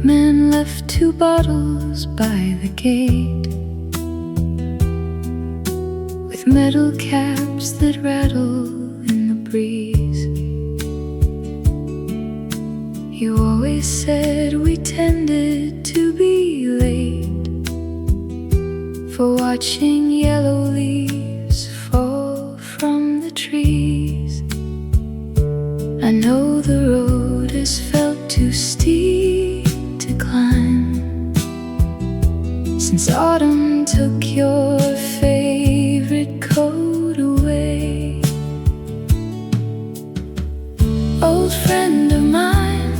Milkman left 2 bottles by the gate, with metal caps that rattle in the breeze. You always said we tended to be late for watching yellow leaves fall from the trees. I know the road has felt too steep to climb since autumn took your favorite coat away. Old friend of mine,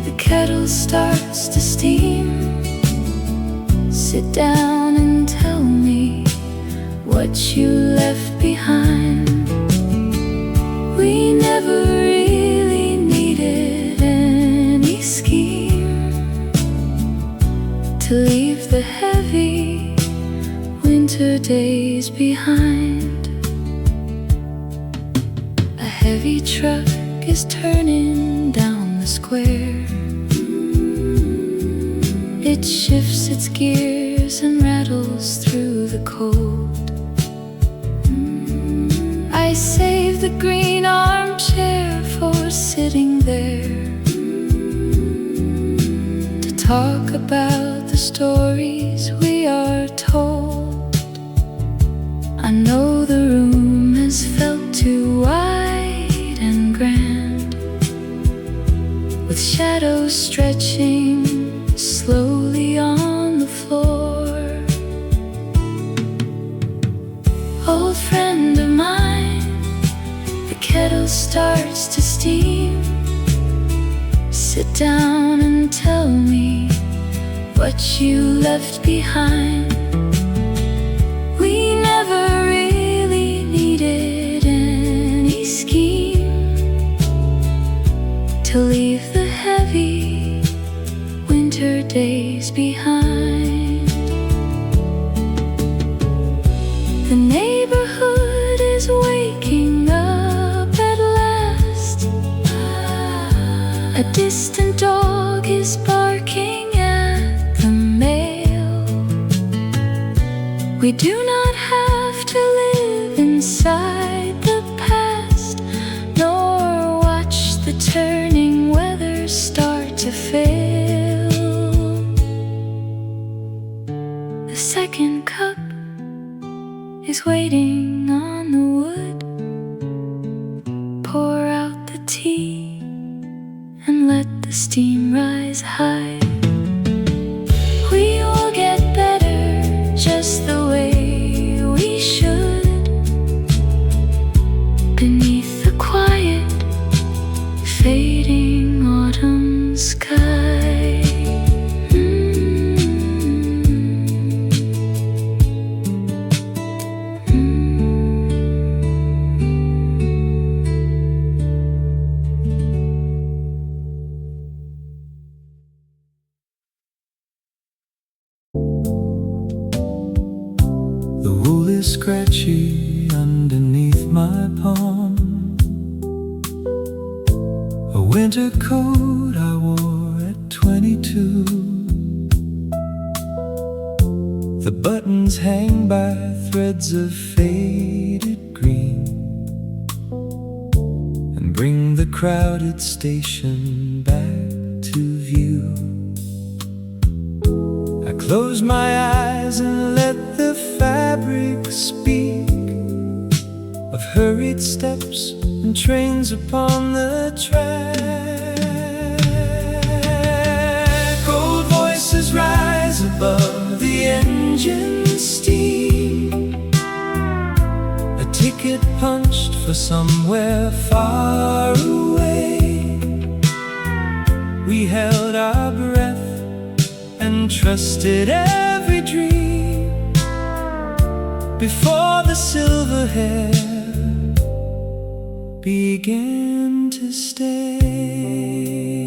the kettle starts to steam. Sit down and tell me what you left behind. We never really needed any scheme to leave the heavy winter days behind. A heavy truck is turning down the square. It shifts its gears and rattles through the cold. I saved the green armchair for sitting there to talk about the stories we are told. I know the room has felt too wide and grand, with shadows stretching slowly on the floor. Old friend of mine, the kettle starts to steam. Sit down and tell me what you left behind. We never really needed any scheme to leave the heavy winter days behind. The neighborhood is waking up at last. A distant dog is barking at the mail. We do not have to live inside the past, nor watch the turning weather start to fail. The second cup is waiting on the wood. Pour out the tea and let the steam rise high. We will get better just the way we should, beneath the quiet, fading autumn sky. The wool is scratchy underneath my palm. A winter coat I wore at 22. The buttons hang by threads of faded green and bring the crowded station back to view. I close my eyes and let the fabric speak of hurried steps and trains upon the track. Old voices rise above the engine steam, a ticket punched for somewhere far away. We held our breath and trusted every dream before the silver hair began to stay.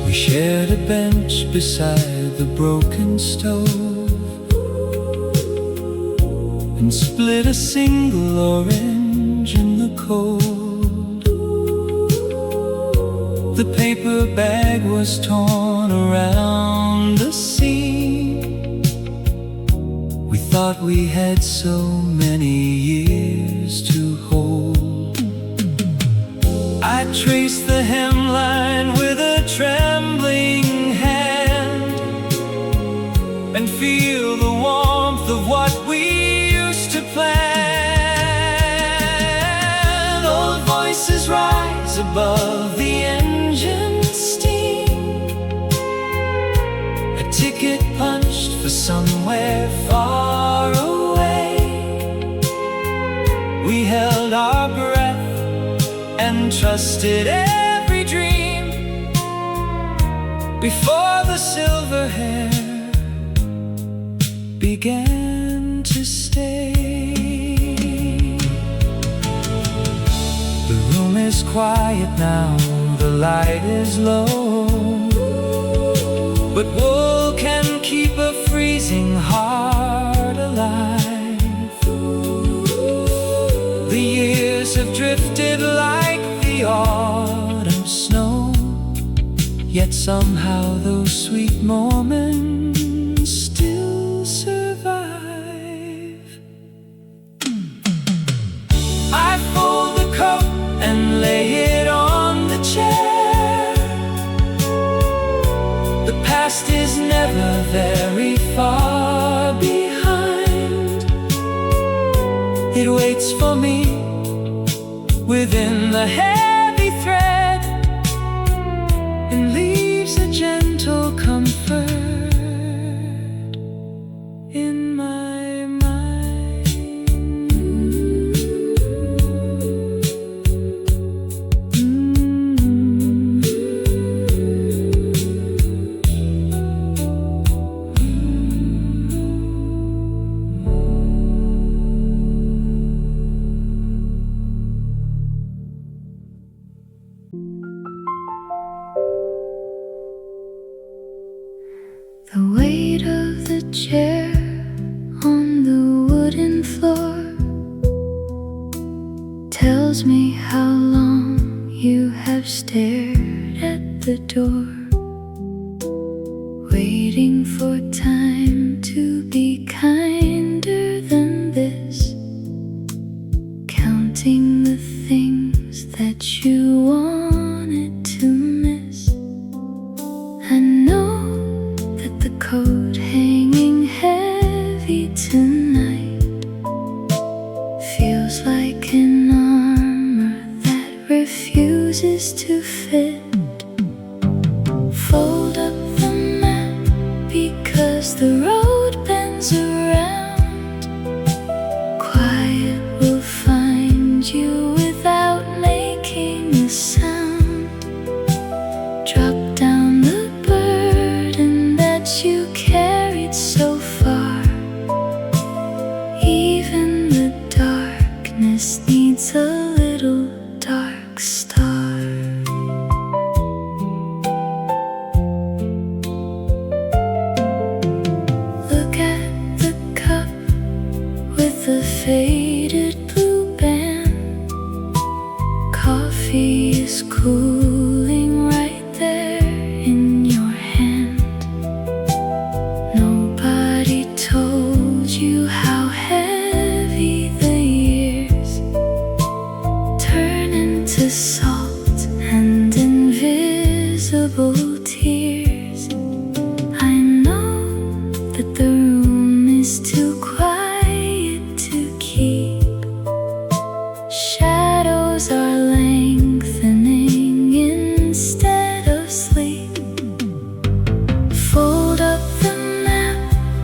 We shared a bench beside the broken stove and split a single orange in the cold. The paper bag was torn around the seam. We thought we had so many years to hold. I traced the hemline with a trembling hand and feel the warmth of what we used to plan. Old voices rise above the engine steam. A ticket punched for somewhere far away. We held our breath and trusted every dream before the silver hair began to stay. The room is quiet now, the light is low, but wool can keep a freezing heart alive. The years have drifted like the autumn snow, yet somehow those sweet moments still survive. I fold the coat and lay it on the chair. The past is never very far behind. It waits for me within the heavy thread and leaves a gentle comfort in my mind. The weight of the chair on the wooden floor tells me how long you have stared at the door, waiting for time to be kinder than this, counting the things that you wanted to miss. I know the coat hanging heavy tonight feels like an armor that refuses to fit. Fold up the map because the road bends around. Quiet will find you without making a sound. Drop down the burden that you carried so far. Even the darkness needs a little dark star. Look at the cup with the faded blue band. Coffee is cooling right there in your hand. Nobody told you how heavy the years turn into salt and invisible tears. I know that the room is too quiet to keep. Shadows are lengthening instead of sleep. Fold up the map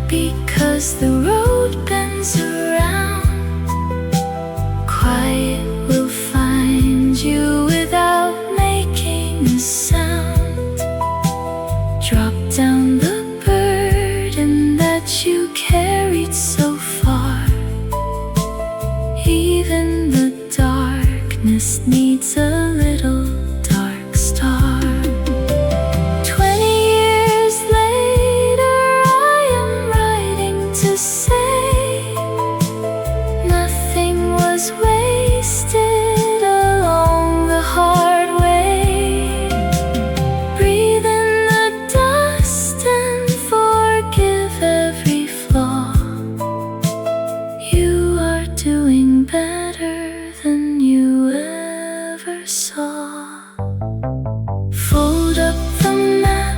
because the road bends around. Quiet will find you without making a sound. Drop down the burden that you carried so far. Even the darkness needs a little dark star. 20 years later, I am writing to say nothing was wasted along the hard way. better than you ever saw. Fold up the map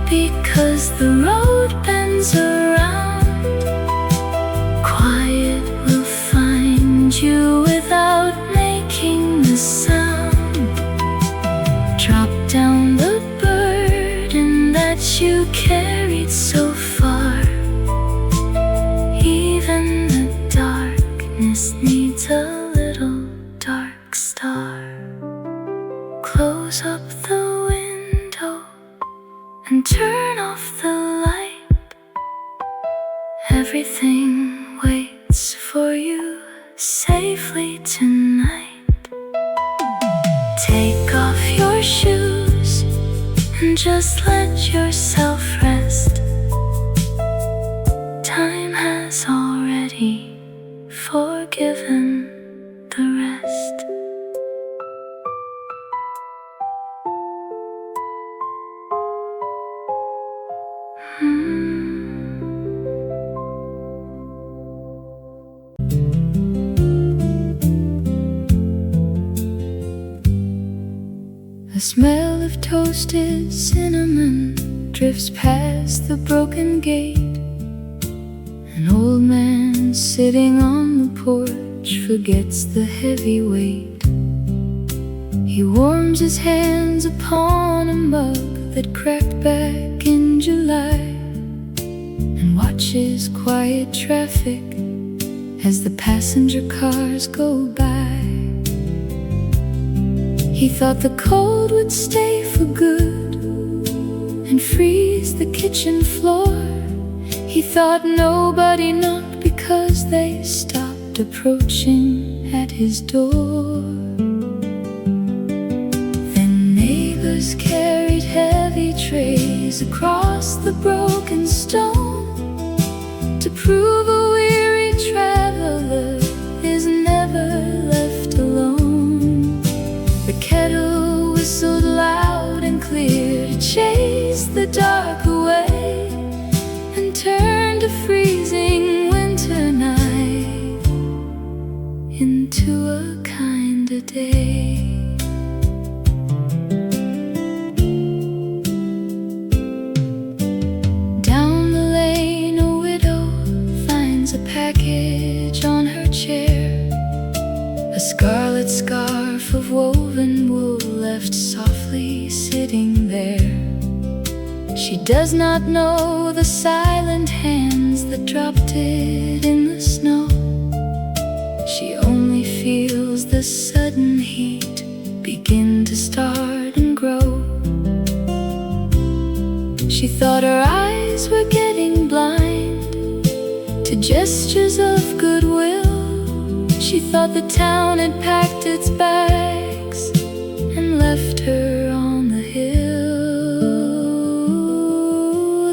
because the road bends around. Quiet will find you without making a sound. Drop down the burden that you carried so far. Even the darkness needs a little dark star. Close up the window and turn off the light. Everything waits for you safely tonight. Take off your shoes and just let yourself rest. Time has already forgiven the rest. The smell of toasted cinnamon drifts past the broken gate. An old man sitting on the porch forgets the heavy weight. He warms his hands upon a mug that cracked back in July, and watches quiet traffic as the passenger cars go by. He thought the cold would stay for good and freeze the kitchen floor. He thought nobody knocked because they stopped approaching at his door. Then neighbors carried heavy trays across the broken stone to prove a weary traveler is never left alone. The kettle whistled loud and clear to chase the dark away, and turned a freezing winter night into a kinder day. Down the lane a widow finds a package on her chair, a scarlet scarf of woven wool left softly sitting there. She does not know the silent hands that dropped it in the snow. She only feels the sudden heat begin to start and grow. She thought her eyes were getting blind to gestures of goodwill. She thought the town had packed its bags and left her on the hill.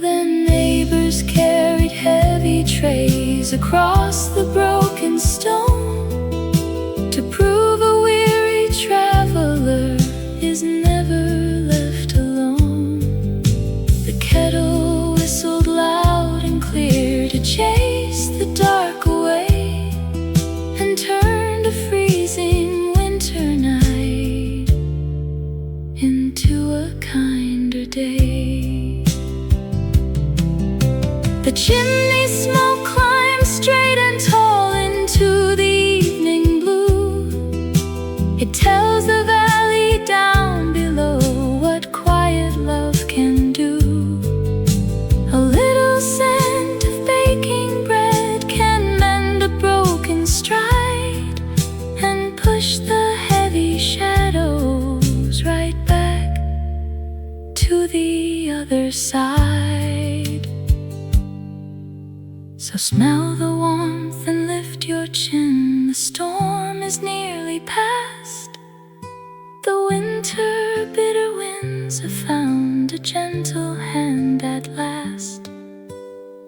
Then neighbors carried heavy trays across the broken stone to prove a weary traveler is never left alone. The kettle whistled loud and clear to chase the dark away, and turned a freezing winter night into a kinder day. The chimney smoke climbs straight and tall into the evening blue. It tells the valley down below what quiet love can do. A little scent of baking bread can mend a broken stride, and push the heavy shadows right back to the other side. So smell the warmth and lift your chin. The storm is nearly past. The winter bitter winds have found a gentle hand at last.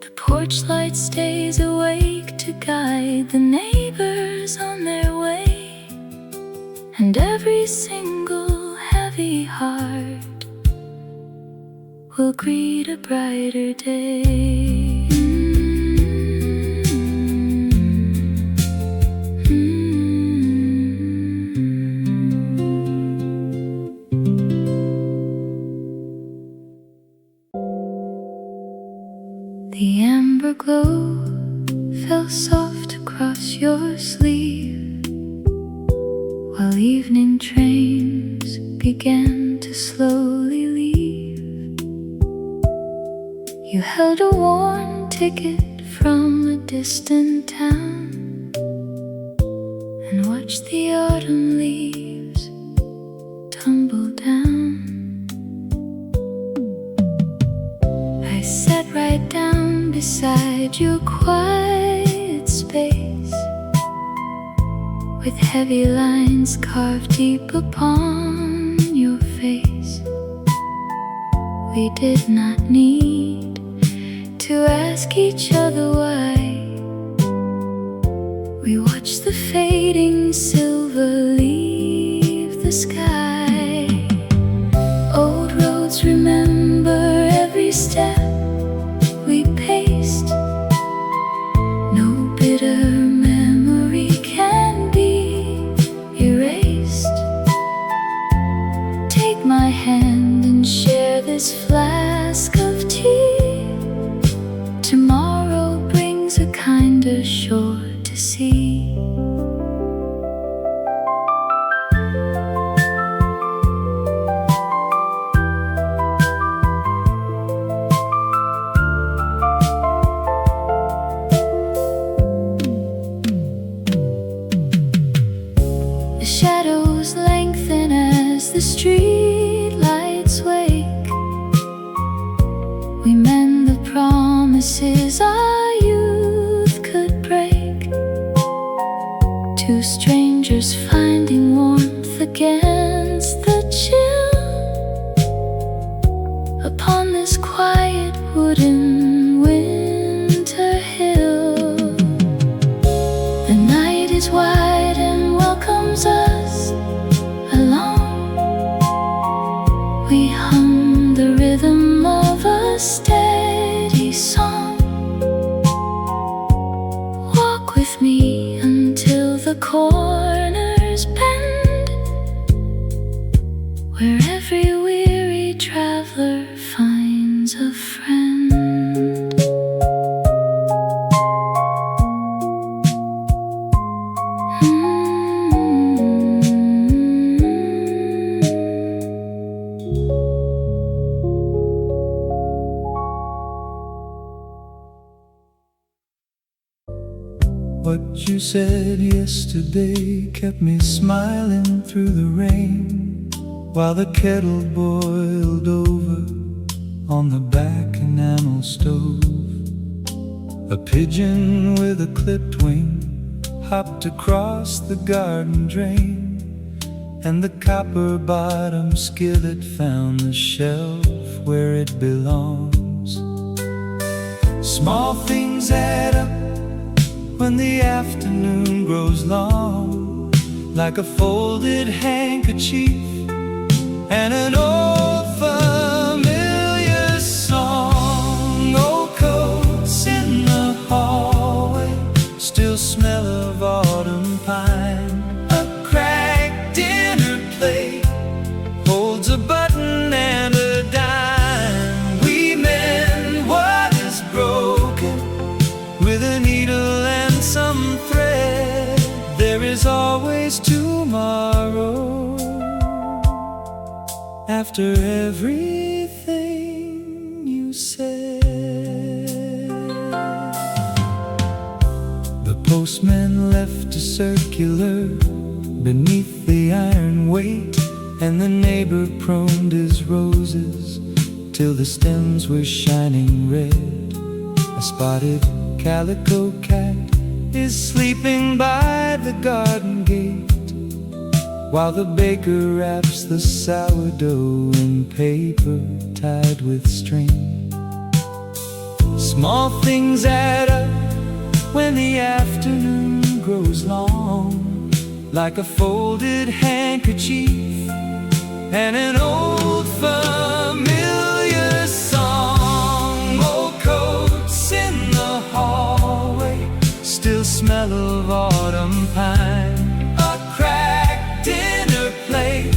The porch light stays awake to guide the neighbors on their way, and every single heavy heart will greet a brighter day. your sleeve, while evening trains began to slowly leave. You held a worn ticket from a distant town and watched the autumn leaves tumble down. I sat right down beside your quiet space, with heavy lines carved deep upon your face. We did not need to ask each other why. We watched the fading silver leave the sky. Old roads remember every step we paced. No bitter memory can be erased. Take my hand and share this flask of tea. Tomorrow brings a kinder shore to see. The shadows lengthen as the street lights wake. We mend the promises our youth could break. Two strangers finding warmth against the chill upon this quiet wooden winter hill. The night is wide and welcomes us alone. We hum the rhythm of a steady song. Walk with me until the corners bend, where every weary traveler finds a friend. What you said yesterday kept me smiling through the rain, while the kettle boiled over on the back enamel stove. A pigeon with a clipped wing hopped across the garden drain, and the copper-bottom skillet found the shelf where it belongs. Small things add up when the afternoon grows long, like a folded handkerchief and an old familiar song. Old coats in the hallway still smell of autumn pine. A cracked dinner plate holds a button and a dime. We mend what is broken with a needle and some thread. There is always tomorrow after everything you said. The postman left a circular beneath the iron weight, and the neighbor pruned his roses till the stems were shining red. A spotted calico cat is sleeping by the garden gate, while the baker wraps the sourdough in paper tied with string. Small things add up when the afternoon grows long, like a folded handkerchief and an old familiar song. Old coats in the hallway still smell of autumn pine. A cracked dinner plate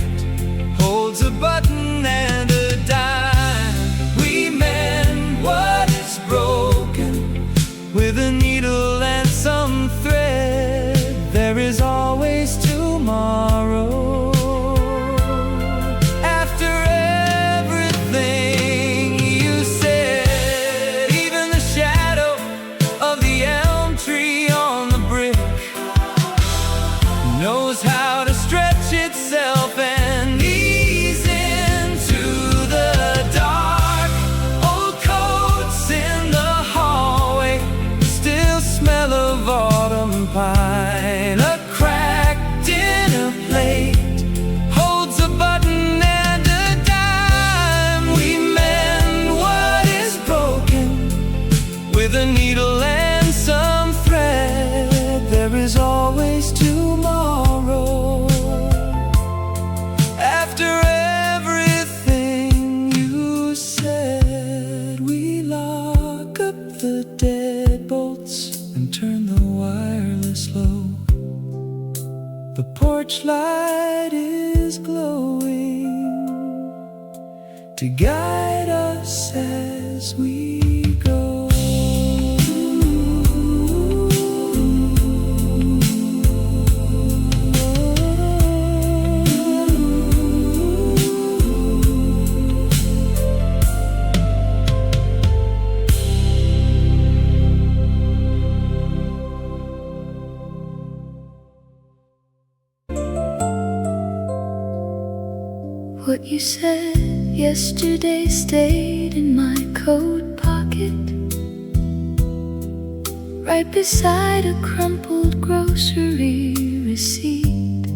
holds a button and a dime. We mend what is broken with a needle and some thread. itself and ease into the dark. Old coats in the hallway, still smell of autumn pine. A cracked dinner plate holds a button and a dime. We mend what is broken with a needle and some thread. There is always tomorrow. After everything you said, we lock up the deadbolts and turn the wireless low. The porch light is glowing to guide us as we go. What you said yesterday stayed in my coat pocket, right beside a crumpled grocery receipt.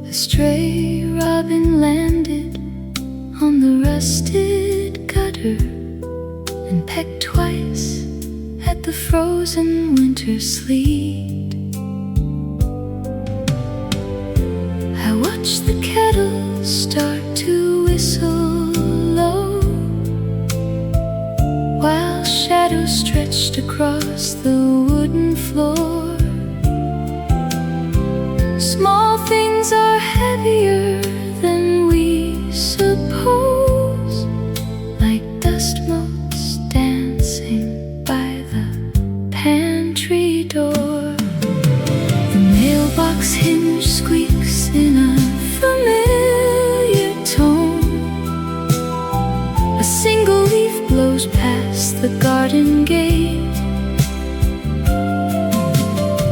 A stray robin landed on the rusted gutter and pecked twice at the frozen winter sleet. I watched the kettle start to whistle low, while shadows stretched across the wooden floor. Small things are heavier than we suppose, like dust motes dancing by the pantry door. The mailbox hinge squeaks in a familiar tone. A single leaf blows past the garden gate.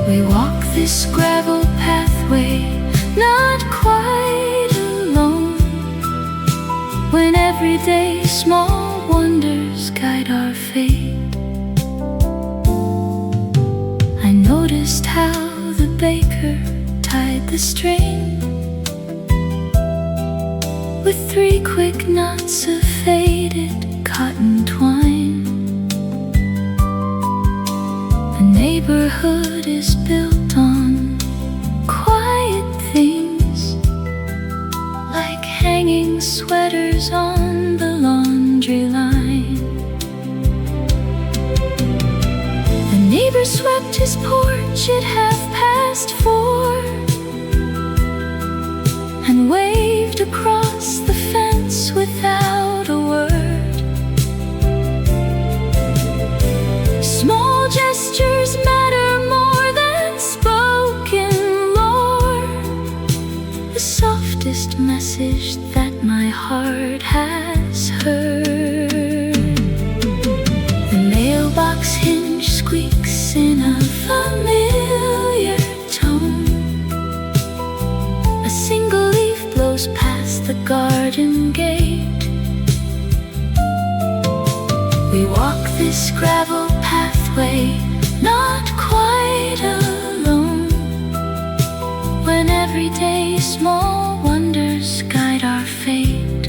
We walk this gravel pathway, not quite alone, when everyday small wonders guide our fate. I noticed how the baker tied the string with 3 quick knots of faded cotton twine. The neighborhood is built on quiet things, like hanging sweaters on the laundry line. The neighbor swept his porch at 4:30 and waved across the fence without a word. Small gestures matter more than spoken lore, the softest message that my heart has heard. The mailbox hinge squeaks in a familiar tone. A single leaf blows past the garden gate. We walk this gravel pathway, not quite alone, when everyday small wonders guide our fate.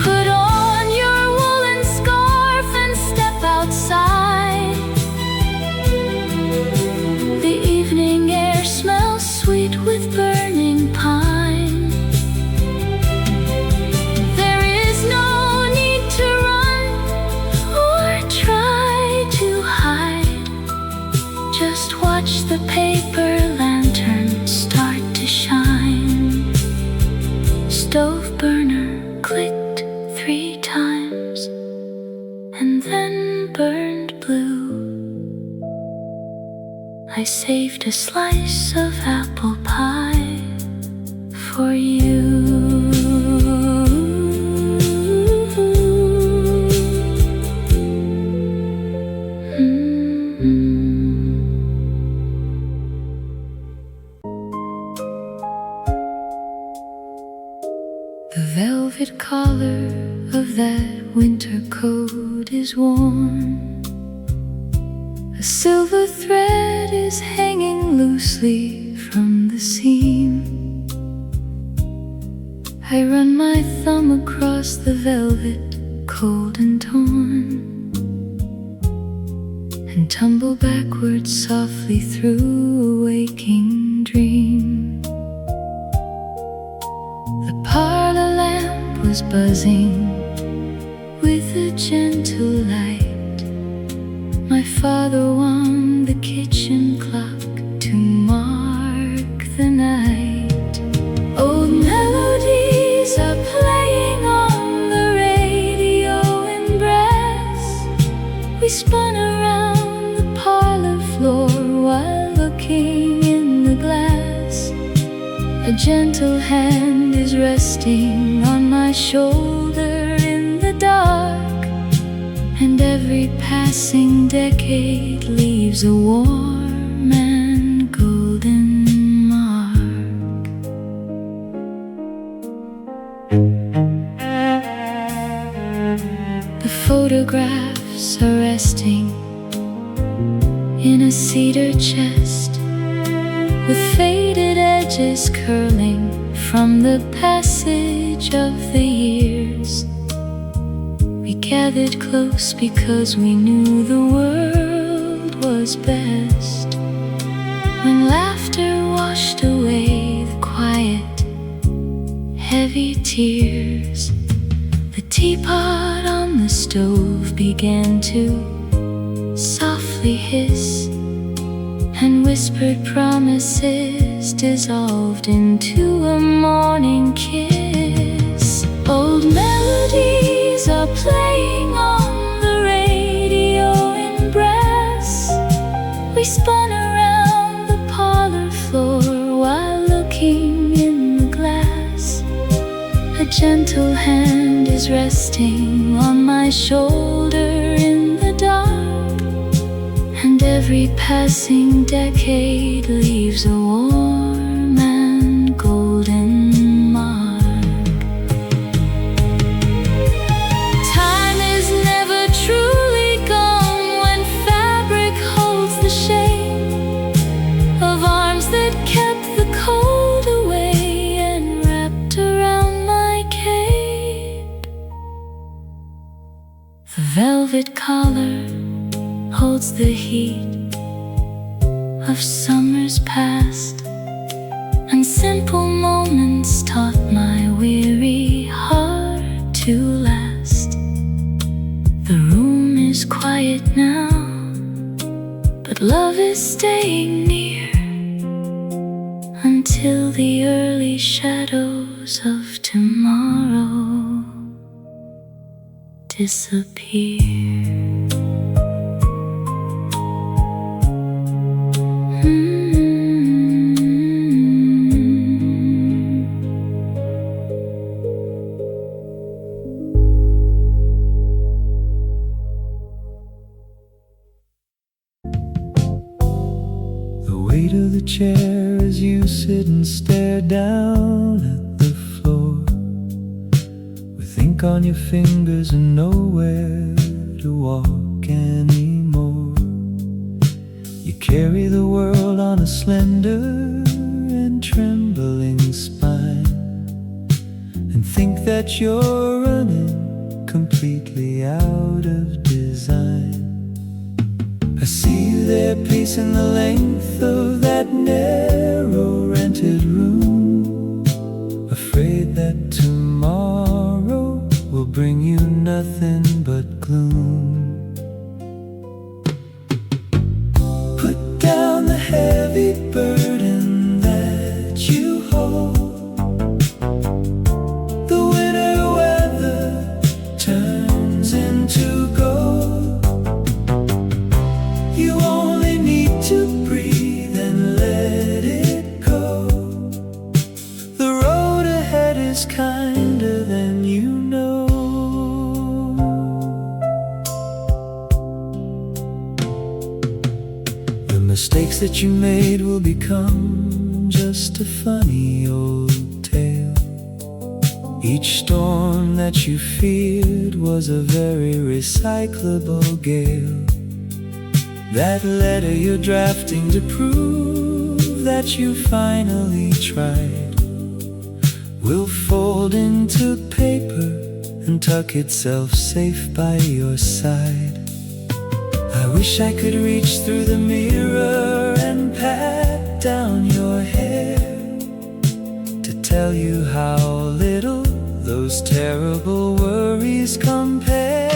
Put on your woolen scarf and step outside. The evening air smells sweet with burning pine. There is no need to run or try to hide. Just watch the paper lantern start to shine. Stove burner clicked 3 times and then burned blue. I saved a slice of apple pie for you. A silver thread is hanging loosely from the seam. I run my thumb across the velvet, cold and torn, and tumble backwards softly through a waking dream. The parlor lamp was buzzing with a gentle light. My father wound the kitchen clock to mark the night. Old melodies are playing on the radio in brass. We spun around the parlor floor while looking in the glass. A gentle hand is resting on my shoulder in the dark, and every passing decade leaves a warm and golden mark. The photographs are resting in a cedar chest, with faded edges curling from the passage of the years. We gathered close because we knew the world was best. When laughter washed away the quiet, heavy tears, the teapot on the stove began to softly hiss, and whispered promises dissolved into a morning kiss. Old melodies are playing on the radio in brass. We spun around the parlor floor while looking in the glass. A gentle hand is resting on my shoulder in the dark, and every passing decade leaves a warm and golden mark. Time is never truly gone when fabric holds the shame of arms that kept the cold away and wrapped around my cape. The velvet collar holds the heat of summers past, and simple moments taught my weary heart to last. The room is quiet now, but love is staying near until the early shadows of tomorrow disappear. Weight of the chair as you sit and stare down at the floor, with ink on your fingers and nowhere to walk anymore. You carry the world on a slender and trembling spine, and think that you're running completely out of design. I see you there pacing the length of that narrow rented room, afraid that tomorrow will bring you nothing but gloom. Put down the heavy burden that you hold. The winter weather turns into gold. You only need to breathe and let it go. The road ahead is kinder than you know. The mistakes that you made will become just a funny old tale. Each storm that you feared was a very recyclable gale. that letter you're drafting to prove that you finally tried will fold into paper and tuck itself safe by your side. I wish I could reach through the mirror and pat down your hair to tell you how little those terrible worries compare.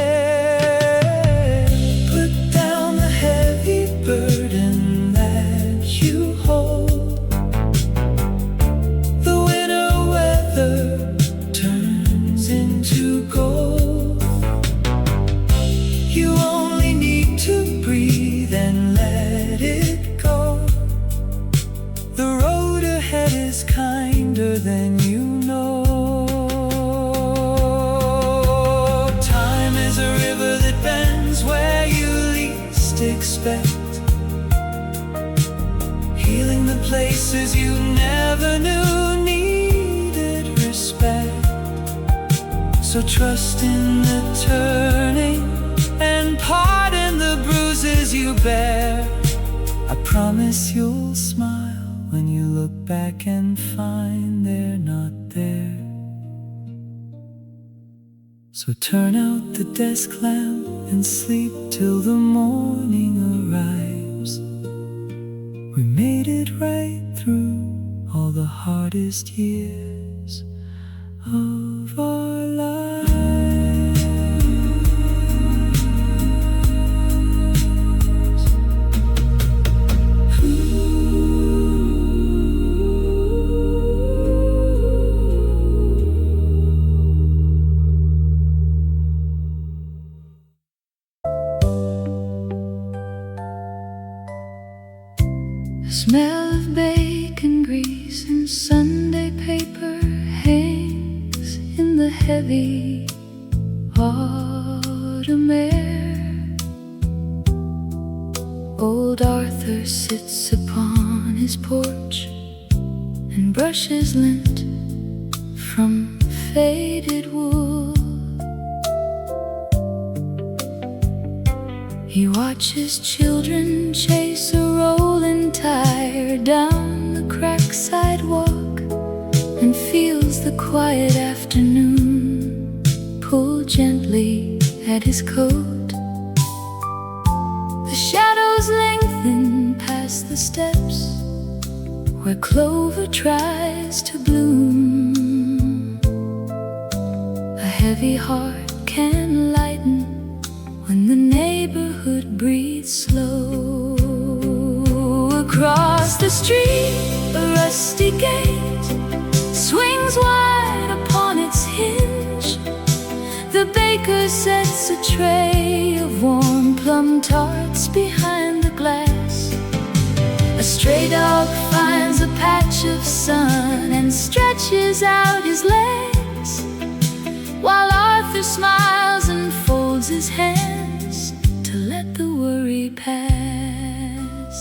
Put down the heavy burden that you hold. The winter weather turns into gold. You only need to breathe and let it go. The road ahead is kinder than you know. Time is a river that bends where you least expect, healing the places you never knew needed respect. So trust in the turning and pardon the bruises you bear. I promise you'll smile when you look back and find they're not there. So turn out the desk lamp and sleep till the morning arrives. We made it right through all the hardest years of our lives. The smell of bacon grease and Sunday paper hangs in the heavy autumn air. Old Arthur sits upon his porch and brushes lint from faded wool. He watches children chase a rolling tire down the cracked sidewalk and feels the quiet afternoon pull gently at his coat. The shadows lengthen past the steps where clover tries to bloom. A heavy heart can lighten when the neighborhood breathes slow. Across the street, a rusty gate swings wide upon its hinge. The baker sets a tray of warm plum tarts behind the glass. A stray dog finds a patch of sun and stretches out his legs, while Arthur smiles and folds his hands to let the worry pass.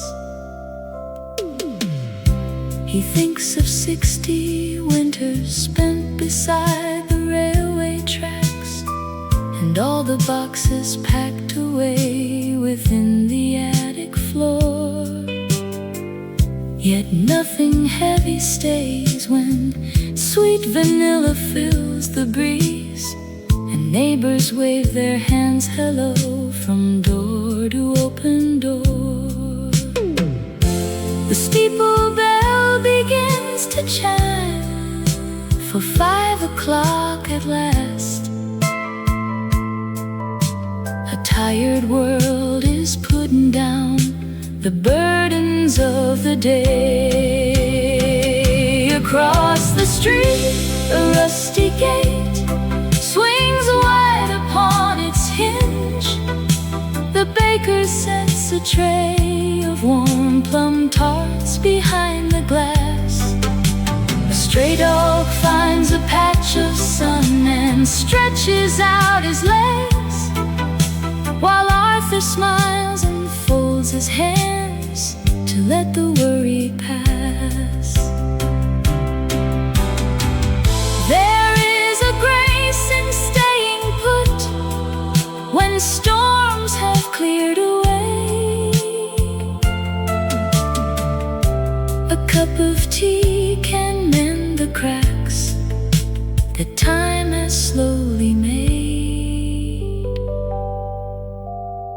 He thinks of 60 winters spent beside the railway tracks, and all the boxes packed away within the attic floor. Yet nothing heavy stays when sweet vanilla fills the breeze, and neighbors wave their hands hello from door to open door. The steeple bell begins to chime for 5 o'clock at last. A tired world is putting down the burdens of the day. Across the street, a rusty gate swings wide upon its hinge. The baker sets a tray of warm plum tarts behind the glass. A stray dog finds a patch of sun and stretches out his legs, while Arthur smiles and folds his hands to let the worry pass. There is a grace in staying put when storms have cleared away. cup of tea can mend the cracks that time has slowly made.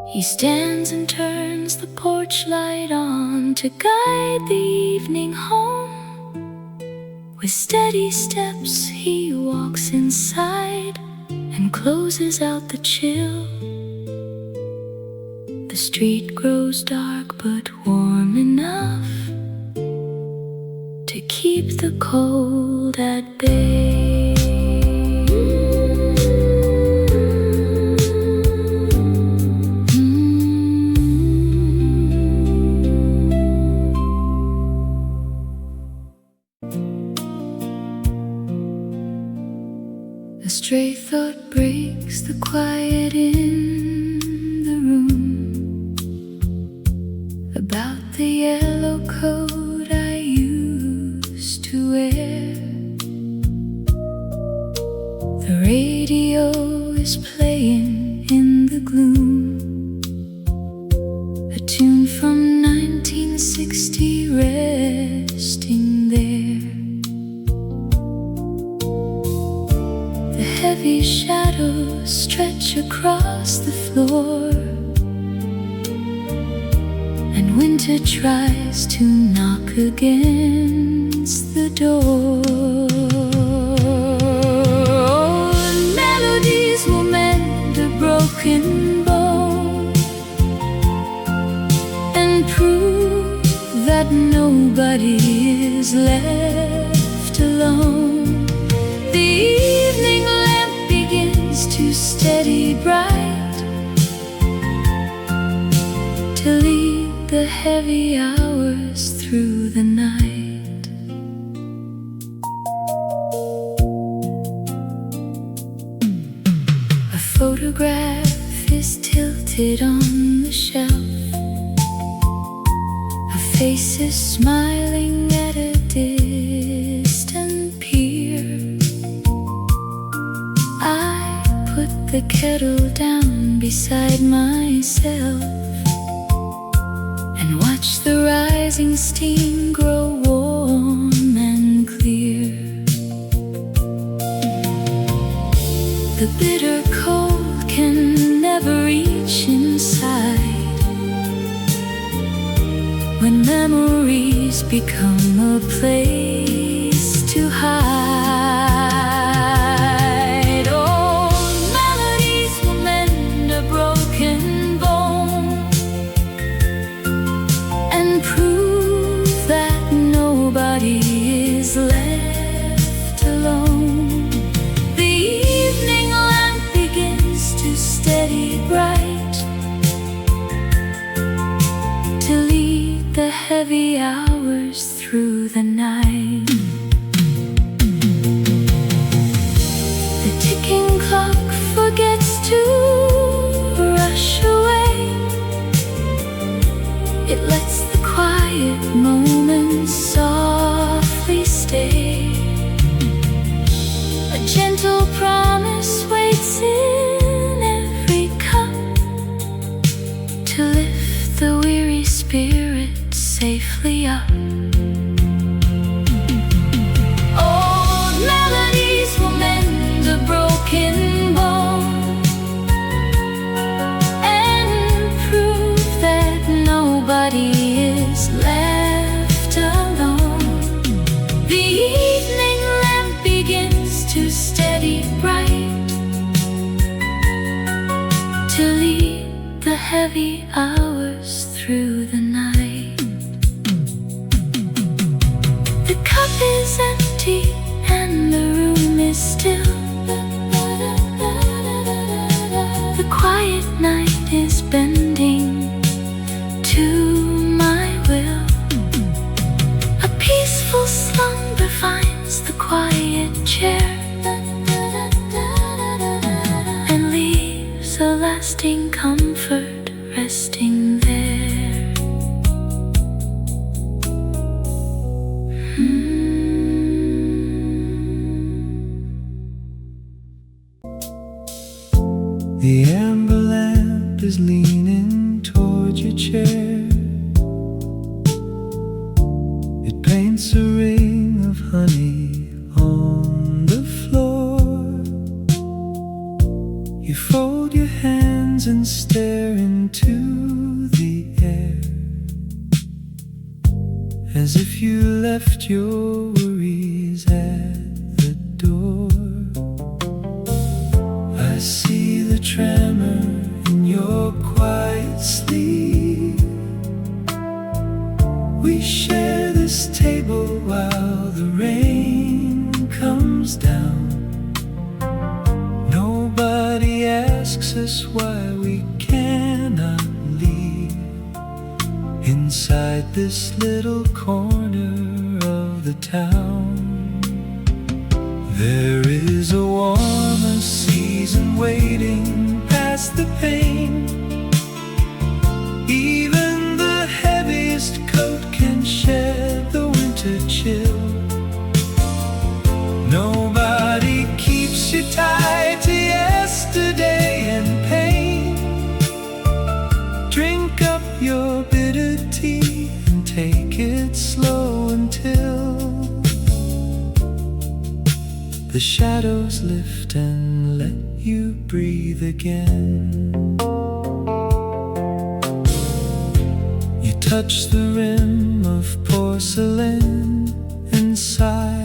He stands and turns the porch light on to guide the evening home. With steady steps he walks inside and closes out the chill. The street grows dark but warm enough to keep the cold at bay. A stray thought breaks the quiet in the room about the yellow coat I used to wear. The radio is playing in the gloom, a tune from 1960 resting there. The heavy shadows stretch across the floor, and winter tries to knock against the door. Melodies will mend a broken bone and prove that nobody is left alone. The evening lamp begins to steady bright to lead the heavy hours through the night. A photograph is tilted on the shelf. A face is smiling at a distant pier. I put the kettle down beside myself and watch the rising steam grow warm and clear. The bitter cold can never reach inside when memories become a place to hide. Oh, melodies will mend a broken bone and prove that nobody is left alone. The evening lamp begins to steady bright to lead the heavy hours through the night. The ticking clock forgets to rush away. It lets the quiet moments softly stay. A gentle promise waits in every cup to lift the weary spirit safely up. Old melodies will mend a broken bone and prove that nobody is left alone. The evening lamp begins to steady bright to lead the heavy hours through the night. The cup is empty and the room is still. The quiet night is bending to my will. A peaceful slumber finds the quiet chair and leaves a lasting comfort resting there. paints a ring of honey on the floor. You fold your hands and stare into the air, as if you left your worries at the door. I see the tremor in your quiet sleep. We share this table while the rain comes down. Nobody asks us why we cannot leave inside this little corner of the town. There is a warmer season waiting past the pain. Even the heaviest coat can shed the winter chill. Nobody keeps you tied to yesterday and pain. Drink up your bitter tea and take it slow until the shadows lift and let you breathe again. You touch the rim of porcelain and sigh.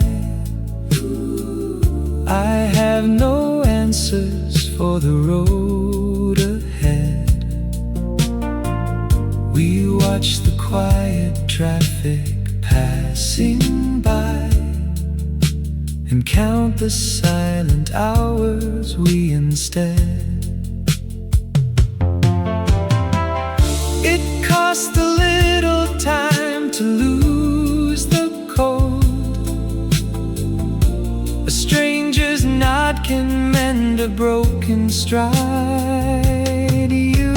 I have no answers for the road ahead. We watch the quiet traffic passing by and count the silent hours we instead. It cost a little time to lose the cold. A stranger's nod can mend a broken stride. You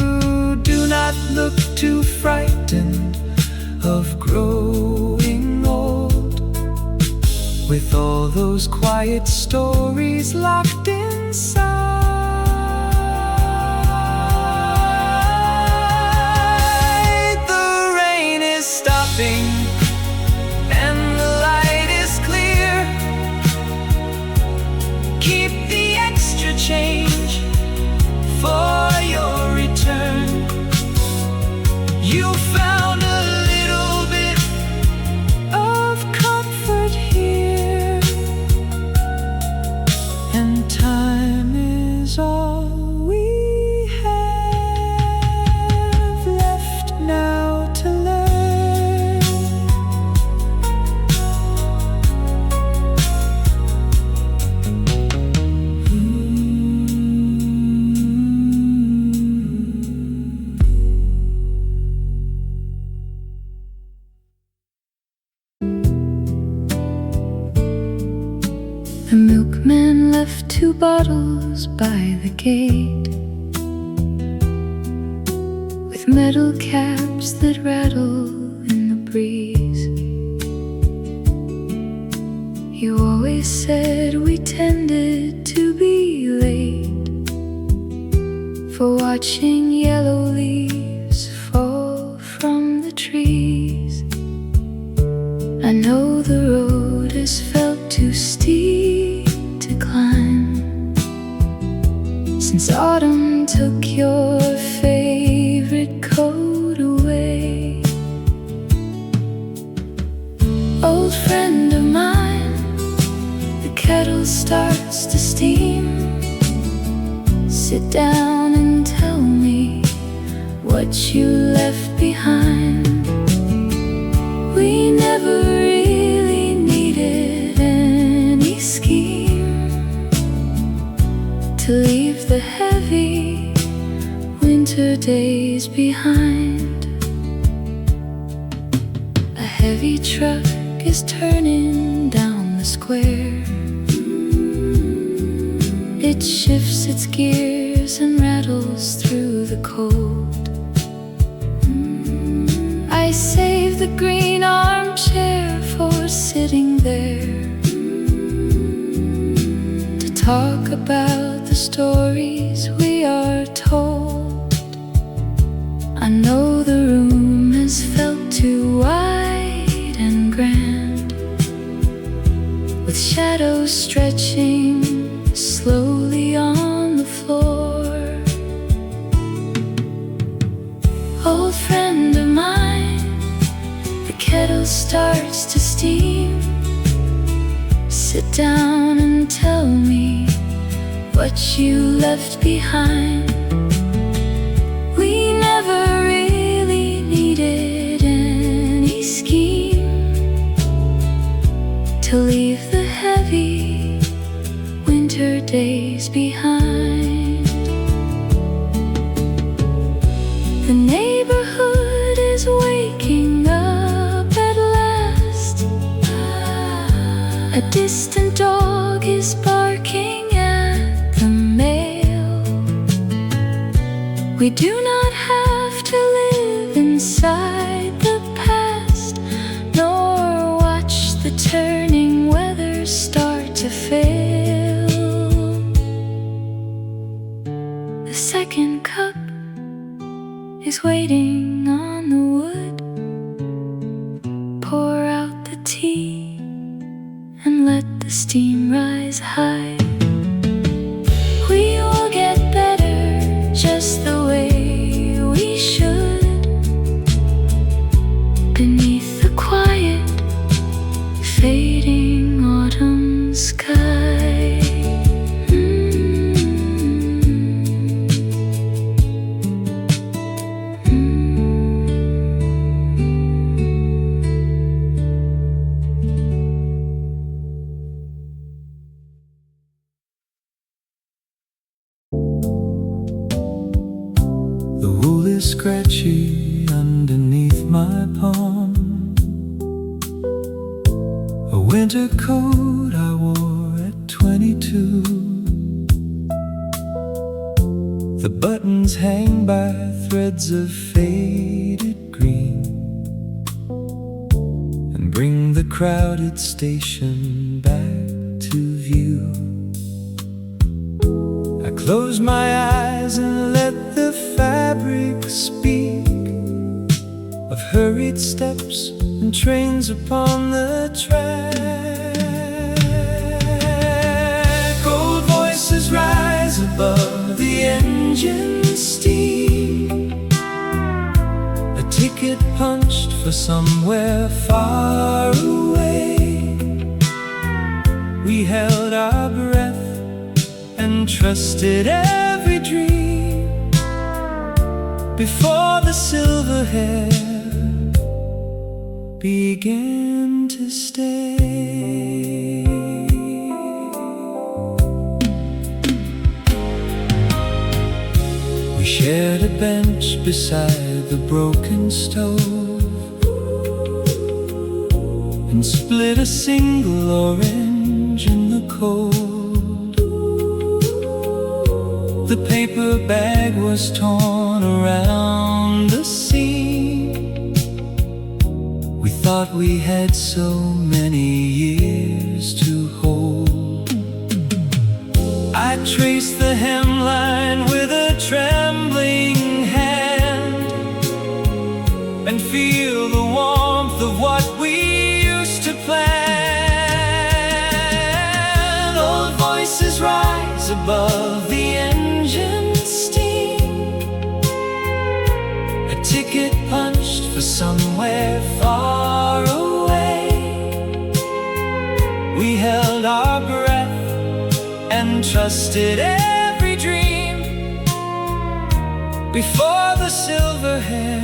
do not look too frightened of growing old, with all those quiet stories locked inside. The rain is stopping and the light is clear. Keep the extra change for your return. You found a little bit of comfort here, and time is all we have left now to learn. The milkman left 2 bottles by the gate, with metal caps that rattle in the breeze. You always said we tended to be late for watching yellow leaves fall from the trees. I know the road has felt too steep to climb since autumn took your favorite coat away. Old friend of mine, the kettle starts to steam. Sit down and tell me what you left behind. We never really needed any scheme to leave the heavy winter days behind. A heavy truck is turning down the square. It shifts its gears and rattles through the cold. I save the green armchair for sitting there to talk about the stories we are told. I know the room has felt too wide and grand shadows stretching slowly on the floor. Old friend of mine, the kettle starts to steam. Sit down and tell me what you left behind. We never really needed any scheme to leave the heavy winter days behind. The neighborhood is waking up at last. A distant dog is barking at the mail. We do not have to live inside the past, nor watch the turning weather start to fail. The second cup is waiting on the wood. Pour out the tea and let the steam rise high. We will get better just the way we should, beneath the quiet, fading autumn sky. The wool is scratchy underneath my palm. A winter coat I wore at 22. The buttons hang by threads of faded green and bring the crowded station back to view. I close my eyes and let the fabric speak of hurried steps and trains upon the track. Old voices rise above the engine steam, a ticket punched for somewhere far away. We held our breath and trusted every dream before the silver hair began to stay. We shared a bench beside the broken stove and split a single orange in the cold. The paper bag was torn around the seam. We thought we had so many years to hold. I traced the hemline with a trembling hand and feel the warmth of what we used to plan. Old voices rise above the engine steam, a ticket punched for somewhere far away. We held our breath and trusted every dream before the silver hair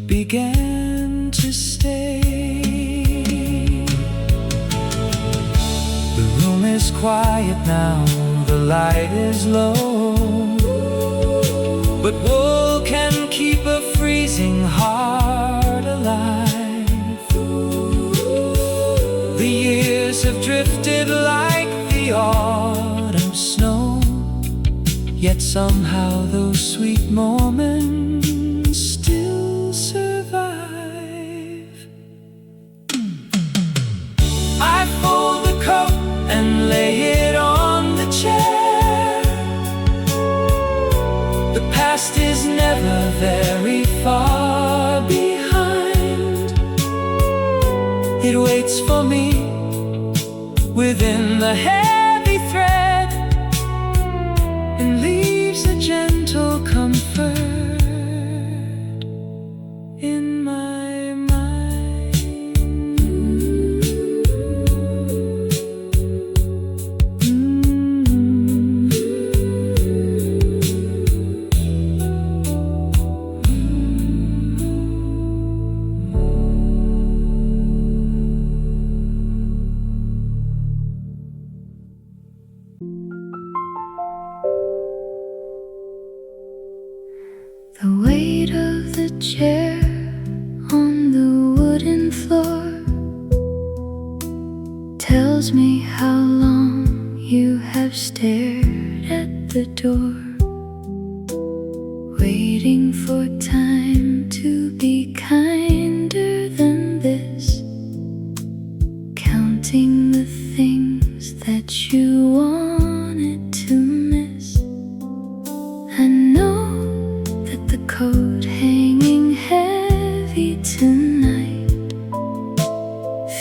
began to stay. The room is quiet now, the light is low, but wool can keep a freezing heart alive. The years have drifted like the autumn snow, yet somehow those sweet moments still survive. I fold the coat and lay it on the chair. The past is never very far behind. It waits for me within the heavy thread, and leaves a gentle comfort in my mind. The weight of the chair on the wooden floor tells me how long you have stared at the door, waiting for time to be kinder than this, counting the things that you wanted to miss. I know the coat hanging heavy tonight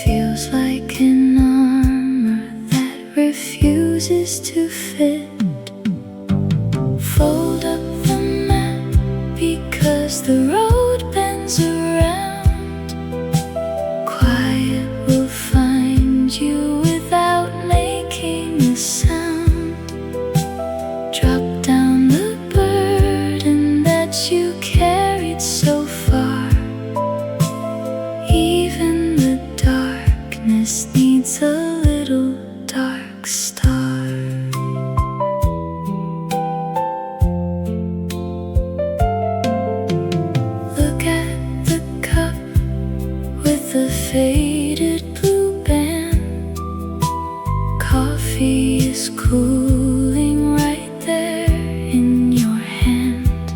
feels like an armor that refuses to fit. Fold up the map because the road bends around. Quiet will find you without making a sound. Drop down the burden that you carried so far. Even the darkness needs a little dark star. Look at the cup with the faded blue band. Coffee is cooling right there in your hand.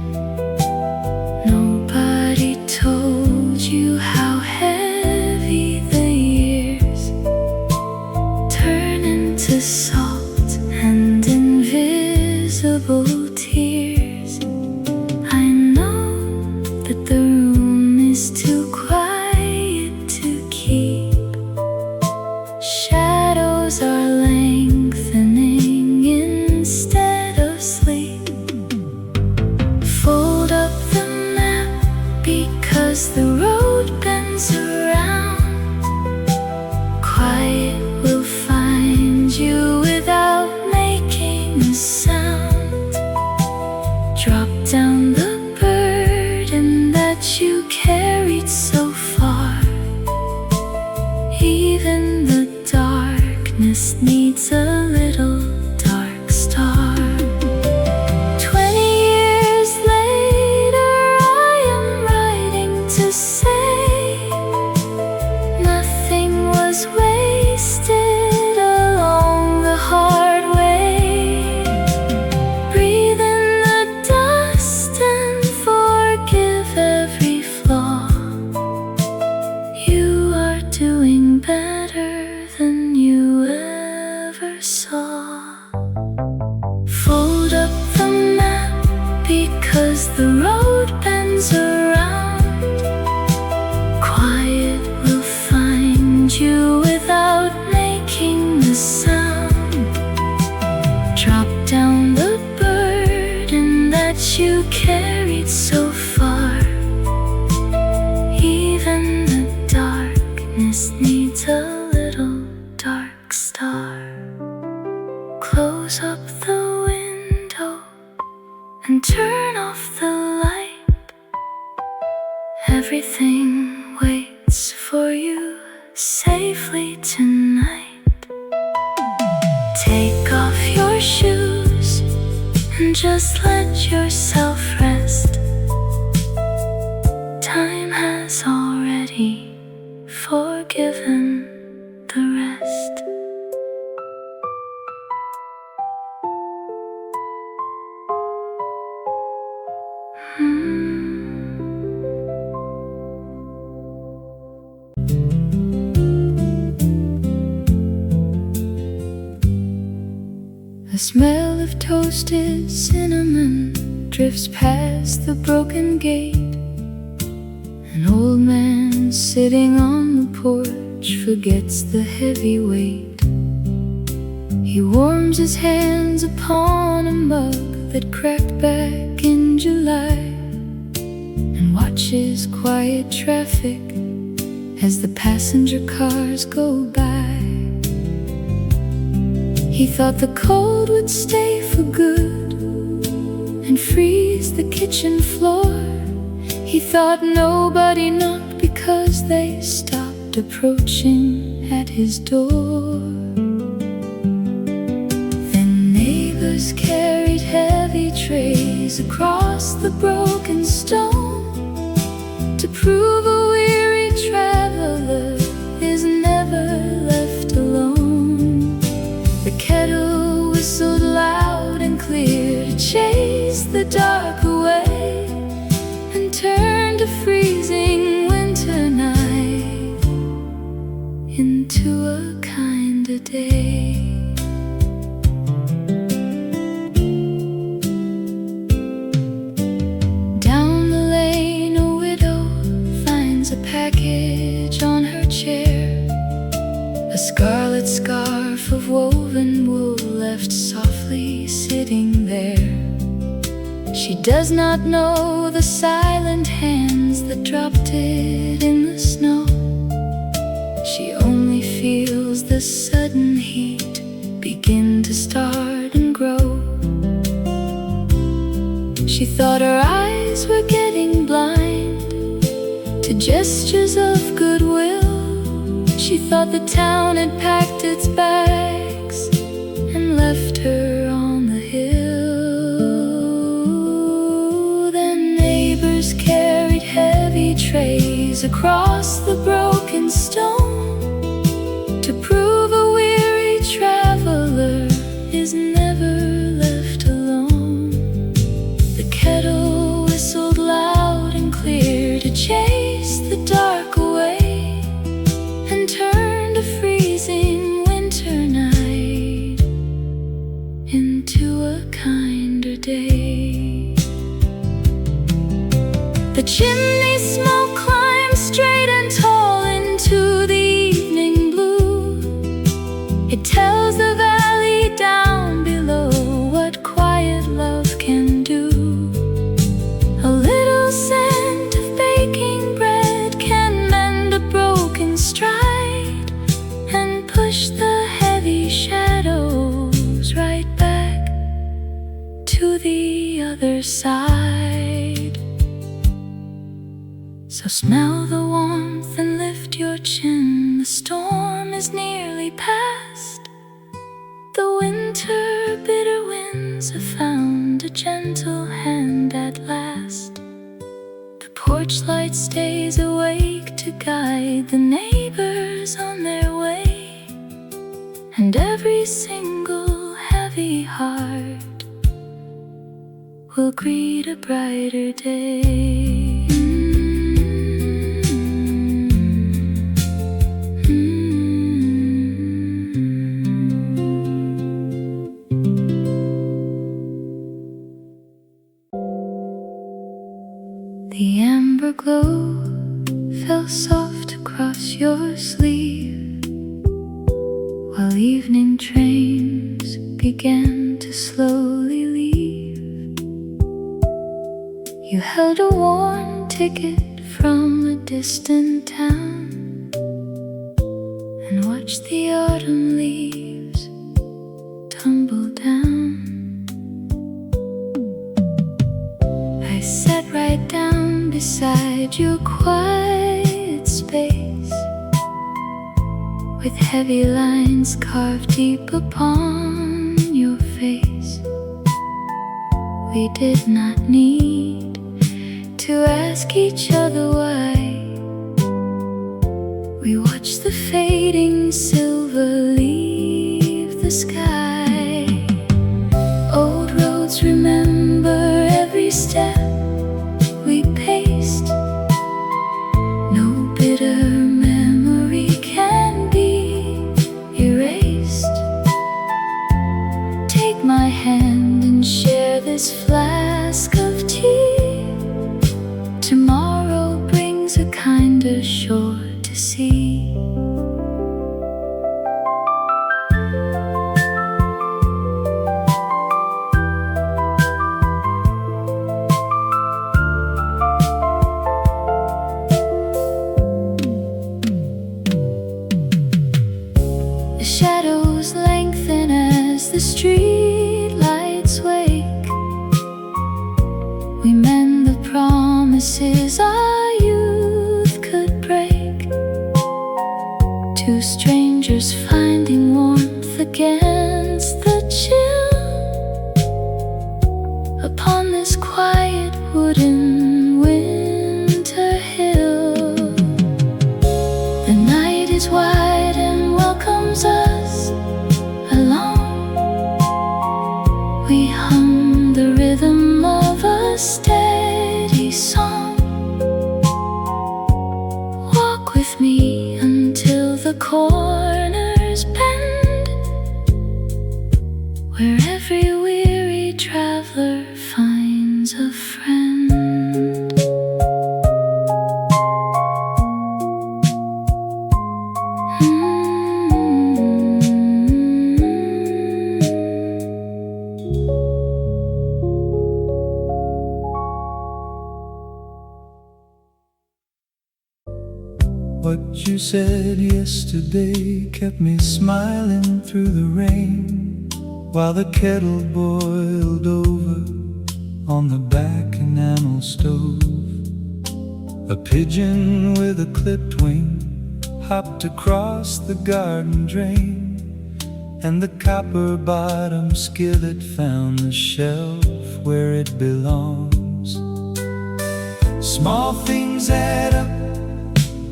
Nobody told you how heavy the years turn into salt and invisible tears. I know that the room is too quiet to keep. Shadows are lengthening instead of sleep. Fold up the map because the road bends around. Quiet will find you without making a sound. Drop down the burden that you carried so far. Even the darkness needs a little dark star. 20 years later, I am writing to say nothing was wasted along the hard way. Breathe in the dust and forgive every flaw. You are doing better than you ever saw. Fold up the map because the road bends around. Quiet will find you without making a sound. Drop down the burden that you carried so far. Even the darkness needs a little dark star. Close up the window and turn off the light. Everything waits for you safely tonight. Take off your shoes and just let yourself rest. Time has already forgiven the rest. The smell of toasted cinnamon drifts past the broken gate. An old man sitting on the porch forgets the heavy weight He warms his hands upon a mug that cracked back in July and watches quiet traffic as the passenger cars go by. He thought the cold would stay for good and freeze the kitchen floor. He thought nobody knocked because they stopped approaching at his door. Then neighbors carried heavy trays across the broken stone to prove a weary traveler is never left alone. The kettle whistled loud and clear to chase the dark away and turned a freezing winter night into a kinder day. Down the lane a widow finds a package on her chair, a scarlet scarf of woven wool left softly sitting there. She does not know the silent hands that dropped it in the snow. She only feels the sudden heat begin to start and grow. She thought her eyes were getting blind to gestures of goodwill. She thought the town had packed its bags and left her on the hill. Then neighbors carried heavy trays across the broken stone to prove a weary traveler is never left alone. The kettle whistled loud and clear to chase the dark away and turned a freezing winter night into a kinder day. The chimney smoke climbs straight and tall into the evening blue. It tells the valley down below what quiet love can do. A little scent of baking bread can mend a broken stride and push the heavy shadows right back to the other side. So smell the warmth and lift your chin. The storm is nearly past. The winter bitter winds have found a gentle hand at last. The porch light stays awake to guide the neighbors on their way, and every single heavy heart will greet a brighter day. The amber glow fell soft across your sleeve, while evening trains began to slowly leave. You held a worn ticket from a distant town and watched the autumn leaves tumble down. I sat right down beside your quiet space, with heavy lines carved deep upon your face. We did not need to ask each other why. We watched the fading silver leave the sky. Old roads remember every step we paced. No bitter memory can be erased. Take my hand and share this flask of tea. Tomorrow brings a kinder shore to see. Two strangers finding warmth against the chill upon this quiet wooden winter hill. The night is wide and welcomes us along. We hum the rhythm of a steady song. Walk with me until the corners bend, where every weary traveler finds a friend. What you said yesterday kept me smiling through the rain, while the kettle boiled over on the back enamel stove. A pigeon with a clipped wing hopped across the garden drain, and the copper-bottom skillet found the shelf where it belongs. Small things add up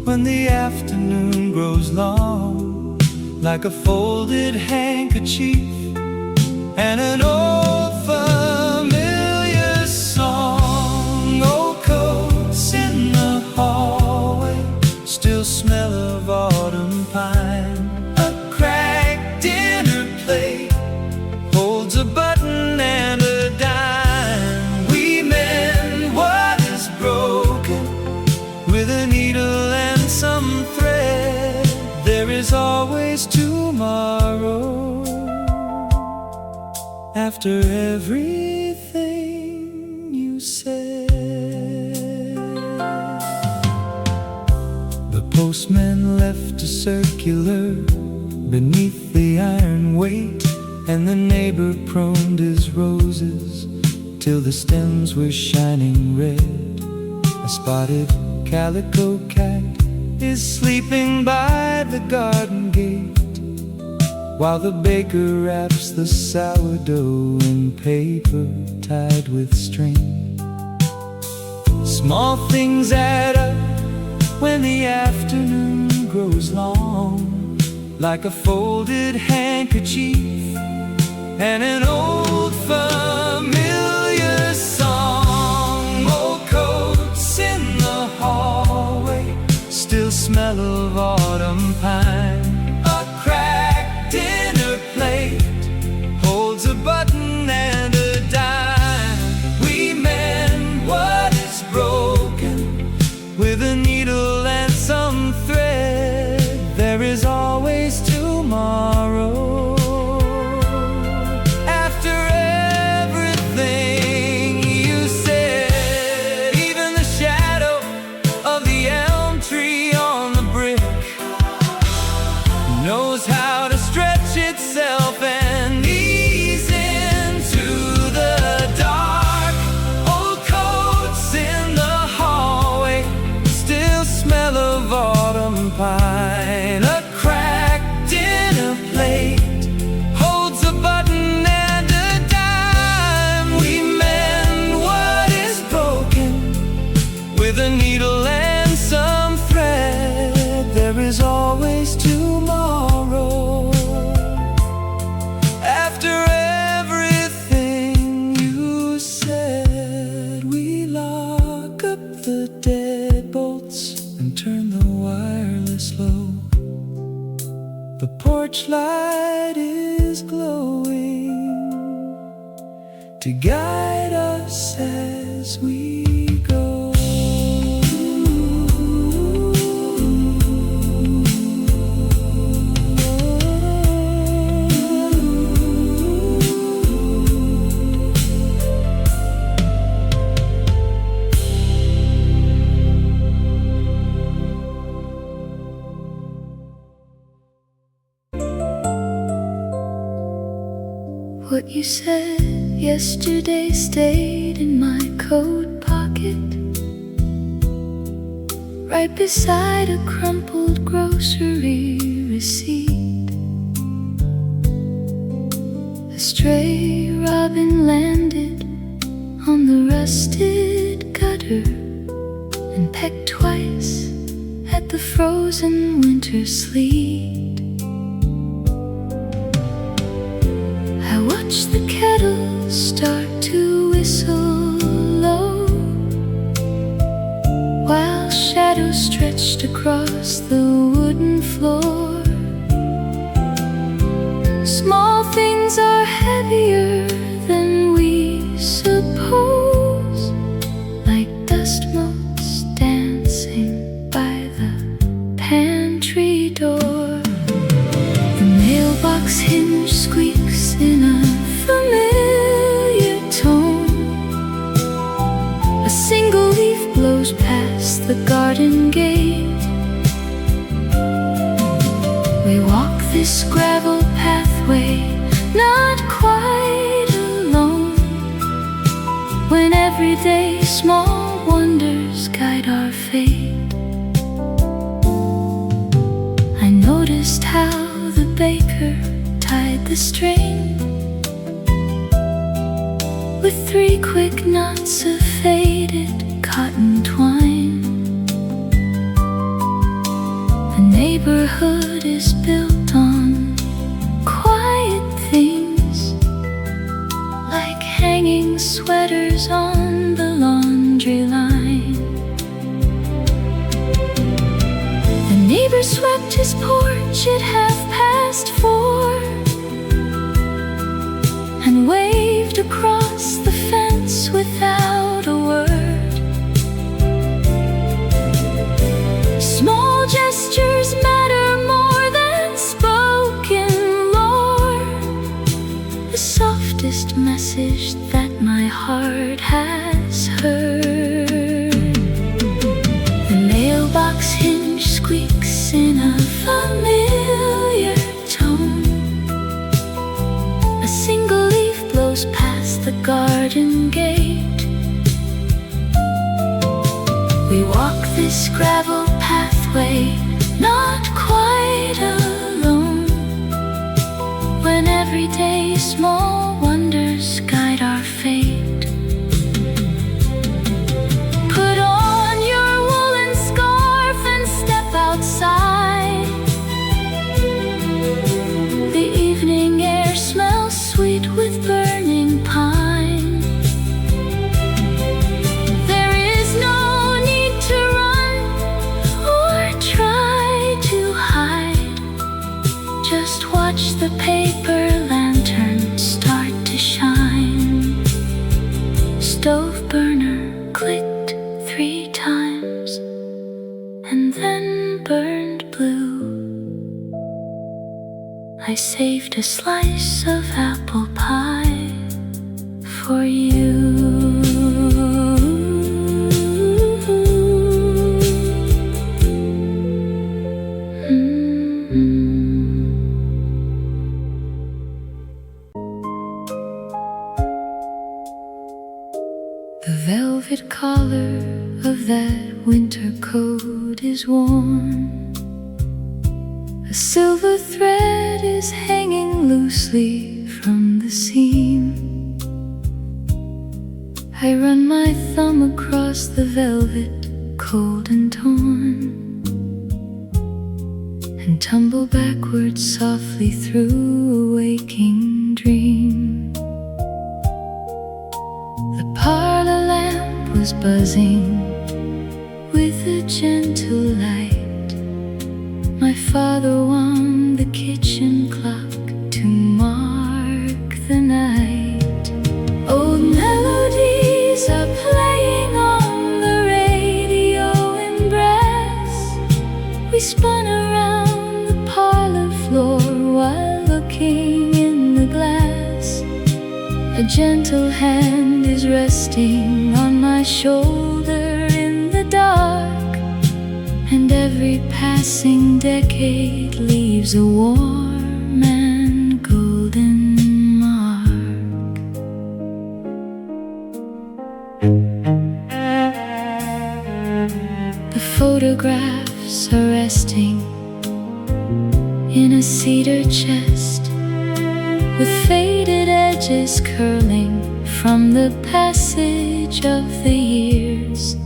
when the afternoon grows long, like a folded handkerchief and an old familiar song. Old coats in the hallway still smell of autumn pine. A cracked dinner plate holds a button and a dime. We mend what is broken with a needle and some thread. There is always tomorrow after everything you said. The postman left a circular beneath the iron weight, and the neighbor pruned his roses till the stems were shining red. A spotted calico cat is sleeping by the garden gate, while the baker wraps the sourdough in paper tied with string. Small things add up when the afternoon grows long, like a folded handkerchief and an old familiar song. Old coats in the hallway still smell of autumn pine. A cracked dinner plate holds a button and a dime. We mend what is broken with a needle and some thread. There is always tomorrow after everything you said. Even the shadow of the elm tree on the brick knows how to stretch itself and ease into the dark. Old coats in the hallway still smell of autumn pine. A cracked dinner plate holds a button and a dime. We mend what is broken with a needle and some thread. There is always tomorrow after everything you said. We lock up the deadbolts and turn the wireless low. The porch light is glowing to guide us as we go. What you said yesterday stayed in my coat pocket, right beside a crumpled grocery recede. A stray robin landed on the rusted gutter and pecked twice at the frozen winter sleet. I watched the kettle start to whistle low, while shadows stretched across the wooden floor. Small things are heavier than we suppose, like dust motes dancing by the pantry door. The mailbox hinge squeaks in a familiar tone. A single leaf blows past the garden gate. We walk this gravel pathway, not quite alone, when everyday small wonders guide our fate. I noticed how the baker tied the string with 3 quick knots of faded cotton twine. The neighborhood is built on quiet things, like hanging sweaters on the laundry line. The neighbor swept his porch at 4:30 and waved across the fence without a word. Small gestures matter more than spoken lore, the softest message that my heart has heard. The mailbox hinge squeaks in a familiar tone. A single leaf blows past the garden gate. We walk this gravel pathway, not quite alone, when everyday small wonders guide our fate. Put on your woolen scarf and step outside. The evening air smells sweet with burning pine. There is no need to run or try to hide. Just watch the paper lantern start to shine. Stove burner clicked 3 times and then burned blue. I saved a slice of apple pie for you. The velvet collar of that winter coat is worn. A silver thread is hanging loosely from the seam. I run my thumb across the velvet, cold and torn, and tumble backwards softly through a waking dream. The parlor lamp was buzzing with a gentle light. My father wound the kitchen clock to mark the night. Old melodies are playing on the radio in brass. We spun around the parlor floor while looking in the glass. A gentle hand is resting on my shoulder in the dark, and every passing decade leaves a warm and golden mark. The photographs are resting in a cedar chest, with faded edges curling from the passage of the years.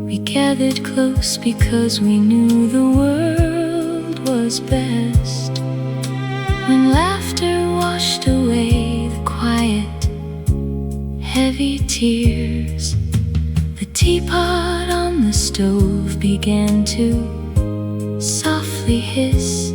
We gathered close because we knew the world was best. When laughter washed away the quiet, heavy tears, the teapot on the stove began to softly hiss,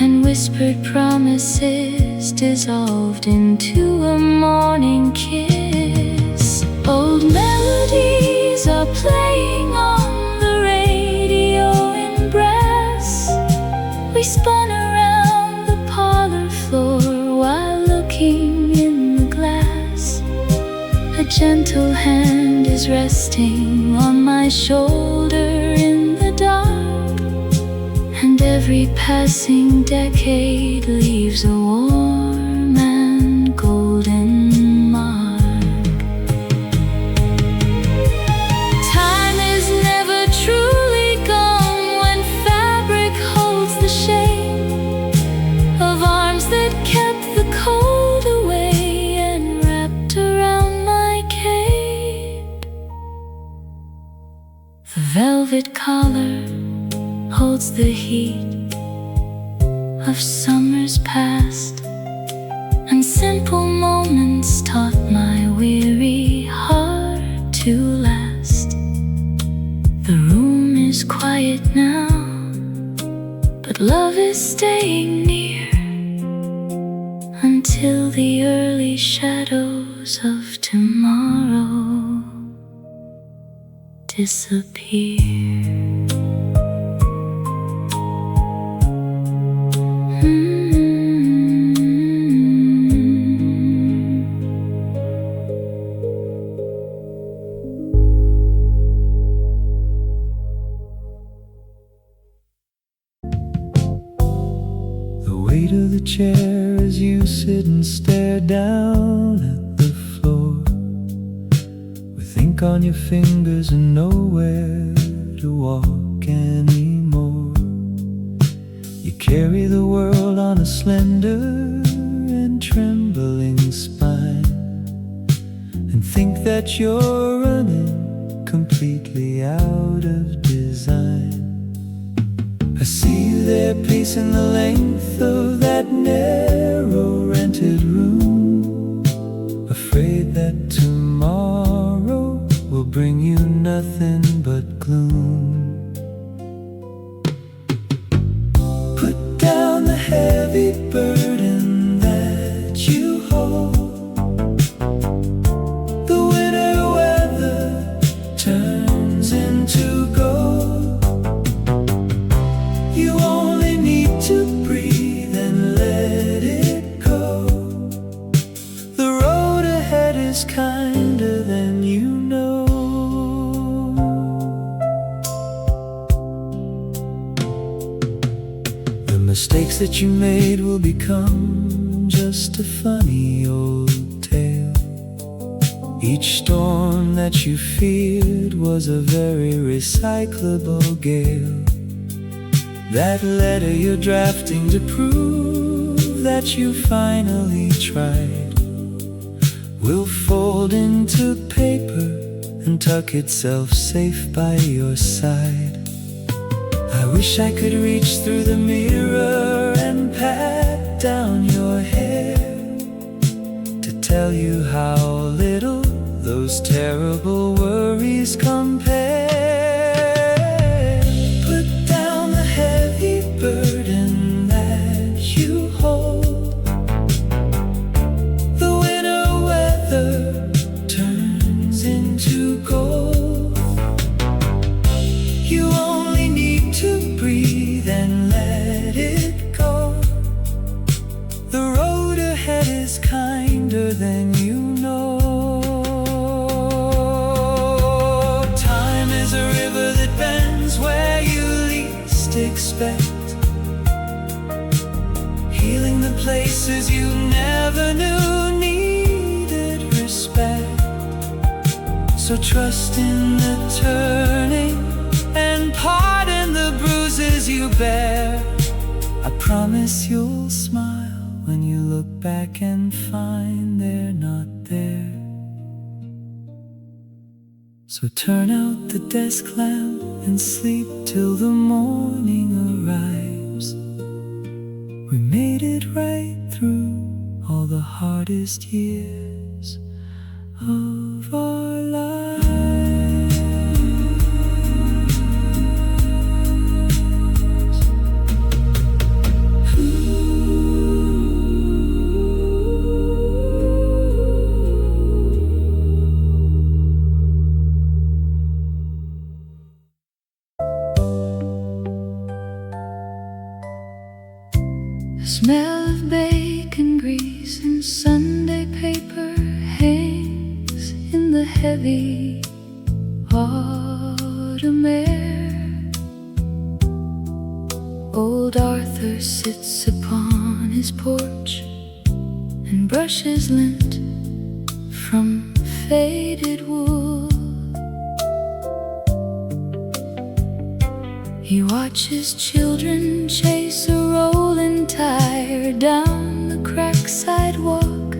and whispered promises dissolved into a morning kiss. Old melodies are playing on the radio in brass. We spun around the parlor floor while looking in the glass. A gentle hand is resting on my shoulder in the dark, and every passing decade leaves a warm and golden mark. Time is never truly gone when fabric holds the shame of arms that kept the cold away and wrapped around my cape. The velvet collar holds the heat of summers past, and simple moments taught my weary heart to last. The room is quiet now, but love is staying near until the early shadows of tomorrow disappear. Weight of the chair as you sit and stare down at the floor, with ink on your fingers and nowhere to walk anymore. You carry the world on a slender and trembling spine, and think that you're running completely out of design. I see you there pacing the length of that narrow rented room, afraid that tomorrow will bring you nothing but gloom. Put down the heavy burden that you hold. The winter weather turns into gold. You only need to breathe and let it go. The road ahead is kinder than you know. The mistakes that you made will become just a funny old tale. Each storm that you feared was a very recyclable gale. That letter you're drafting to prove that you finally tried will fold into paper and tuck itself safe by your side. I wish I could reach through the mirror and pat down your hair to tell you how little those terrible worries compare. Burden that you hold. The winter weather turns into gold. You only need to breathe and let it go. The road ahead is kinder than you know. Time is a river that bends where you least expect, healing the places you never knew needed respect. So trust in the turning and pardon the bruises you bear. promise you'll smile when you look back and find they're not there. So turn out the desk lamp and sleep till the morning arrives. We made it right through all the hardest years of our lives. The smell of bacon grease and Sunday paper hangs in the heavy autumn air. Old Arthur sits upon his porch and brushes lint from faded wool. He watches children chase a rolling tire down the cracked sidewalk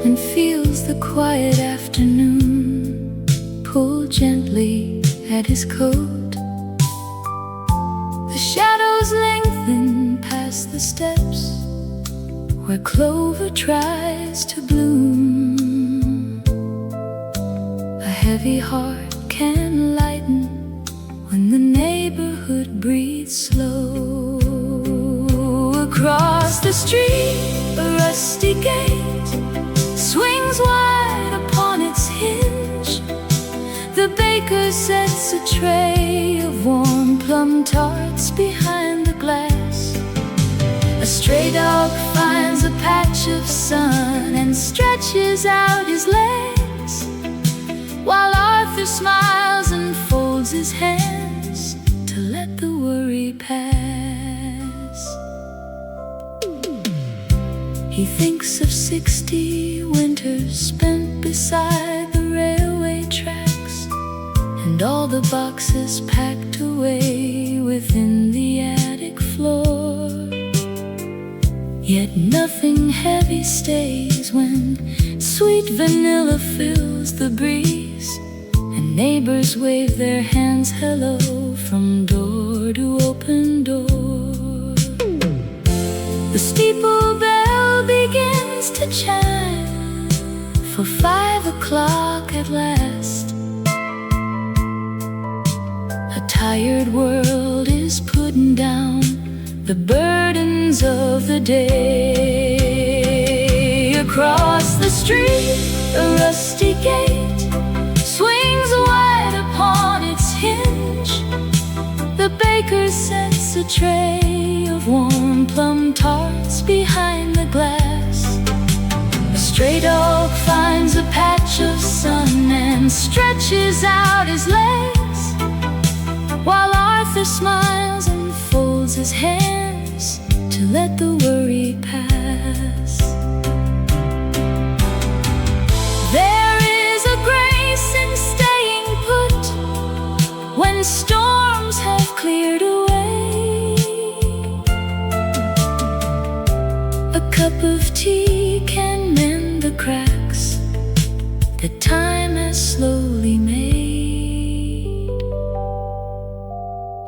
and feels the quiet afternoon pull gently at his coat. The shadows lengthen past the steps where clover tries to bloom. A heavy heart can lighten when the neighborhood breathes slow. Across the street, a rusty gate swings wide upon its hinge. The baker sets a tray of warm plum tarts behind the glass. A stray dog finds a patch of sun and stretches out his legs, while Arthur smiles and folds his hands to let the worry pass. He thinks of 60 winters spent beside the railway tracks, and all the boxes packed away within the attic floor. Yet nothing heavy stays when sweet vanilla fills the breeze, and neighbors wave their hands hello from door to open door. The steeple bell begins to chime for 5 o'clock at last. A tired world is putting down the burdens of the day. Across the street, a rusty gate swings wide upon its hinge. The baker sets a tray of warm plum tarts behind the glass. A stray dog finds a patch of sun and stretches out his legs, while Arthur smiles and folds his hands to let the worry pass. There is a grace in staying put when storms have cleared away. A cup of tea can mend the cracks that time has slowly made.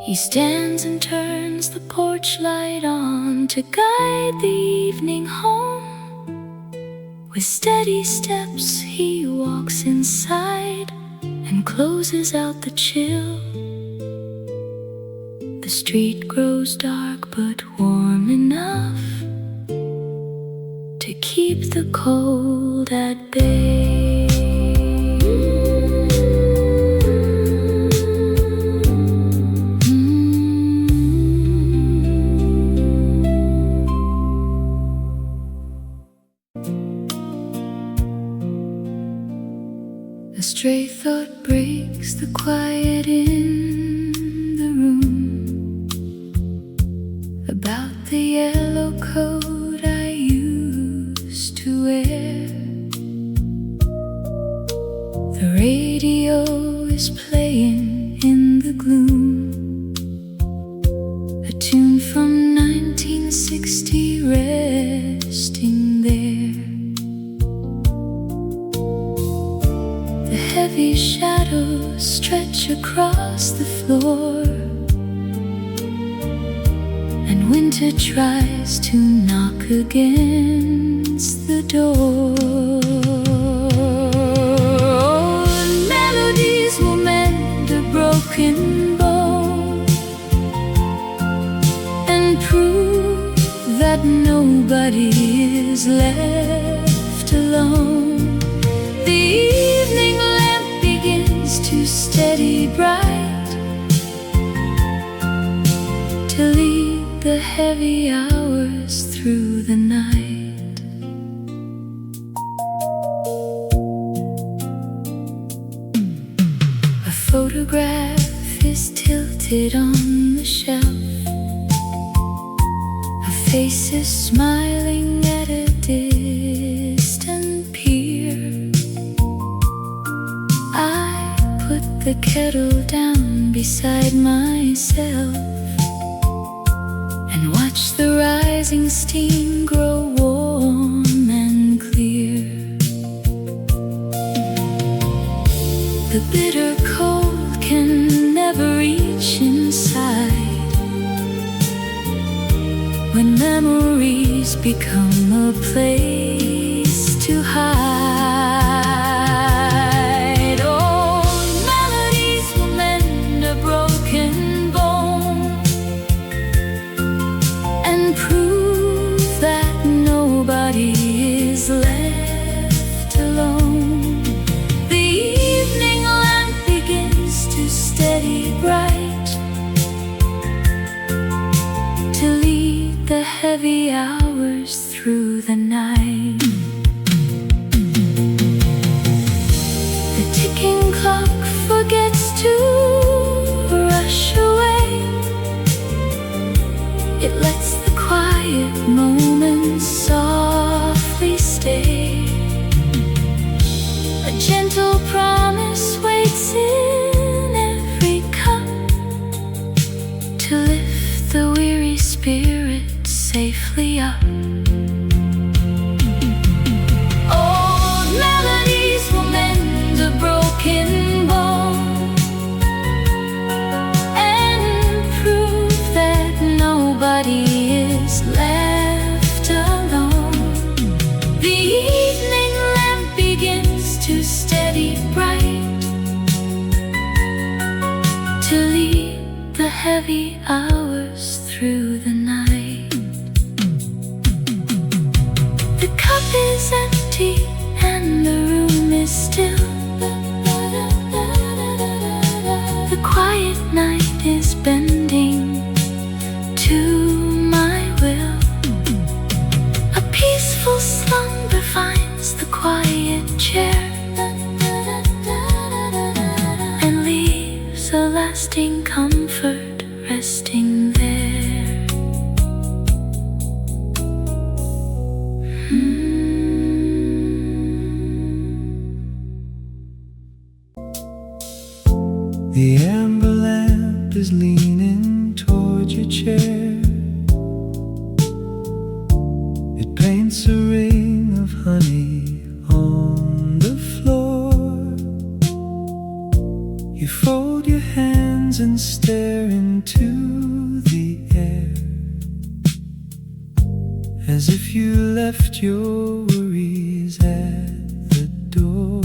He stands and turns the porch light on to guide the evening home. With steady steps he walks inside and closes out the chill. The street grows dark but warm enough to keep the cold at bay. A stray thought breaks the quiet in the room about the yellow coat I used to wear. The radio is playing in the gloom, a tune from 1960. 360 resting there. The heavy shadows stretch across the floor, and winter tries to knock against the door. Melodies will mend a broken bone and prove that nobody is left alone. The evening lamp begins to steady bright to lead the heavy hours through the night. A photograph is tilted on the shelf. Her face is smiling at a distant pier. I put the kettle down beside myself and watch the rising steam grow warm and clear. The bitter cold can never reach inside when memories become a place to hide. Old melodies will mend a broken bone and prove that nobody is left alone. The evening lamp begins to steady bright to lead the heavy hours through the night. The ticking clock forgets to rush away. It lets the quiet moments softly stay. A gentle promise waits in every cup to lift the weary spirit safely up. Old melodies will mend a broken bone and prove that nobody is left alone. The evening lamp begins to steady bright to lead the heavy hours through the night. The cup is empty and the room is still. The quiet night is bending to my will. A peaceful slumber finds the quiet chair and leaves a lasting comfort resting there. The amber lamp is leaning towards your chair. It paints a ring of honey on the floor. You fold your hands and stare into the air, as if you left your worries at the door.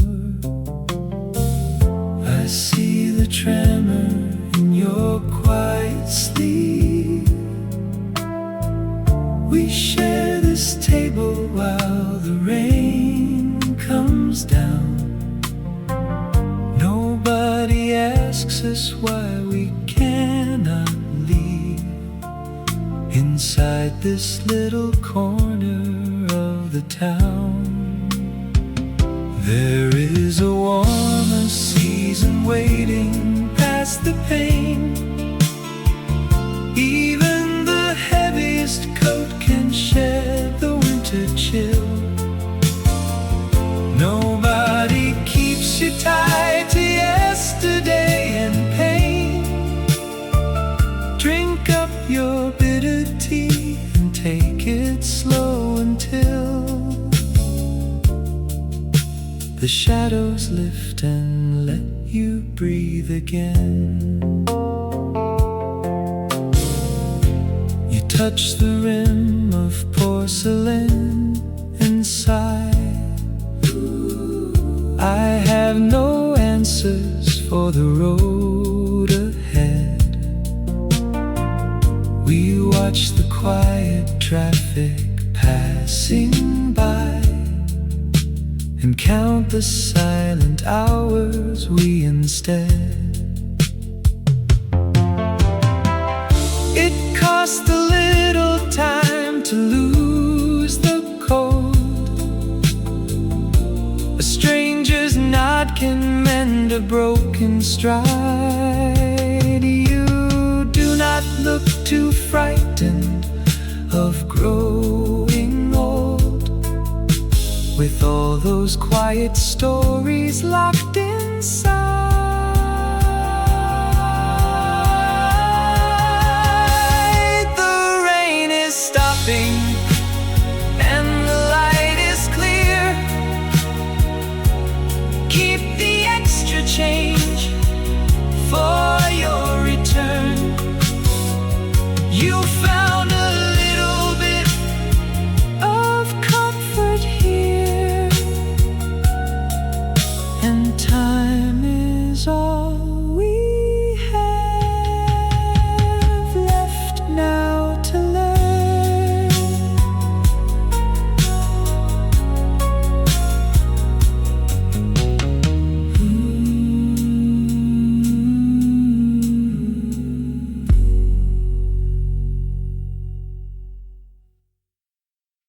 I see the tremor in your quiet sleep. We share this table while the rain comes down. Nobody asks us why we cannot leave inside this little corner of the town. There is a warmer season waiting past the pain. Even the heaviest coat can shed the winter chill. Nobody keeps you tied to yesterday and pain. Drink up your bitter tea and take it slow until the shadows lift and let you breathe again. You touch the rim of porcelain and sigh. I have no answers for the road ahead. We watch the quiet traffic passing by and count the silent hours we instead. It cost a little time to lose the code. A stranger's nod can mend a broken stride. You do not look too frightened of growing old, with all those quiet stories locked inside. The rain is stopping and the light is clear. Keep the extra change for your return. You found a little bit of comfort here, and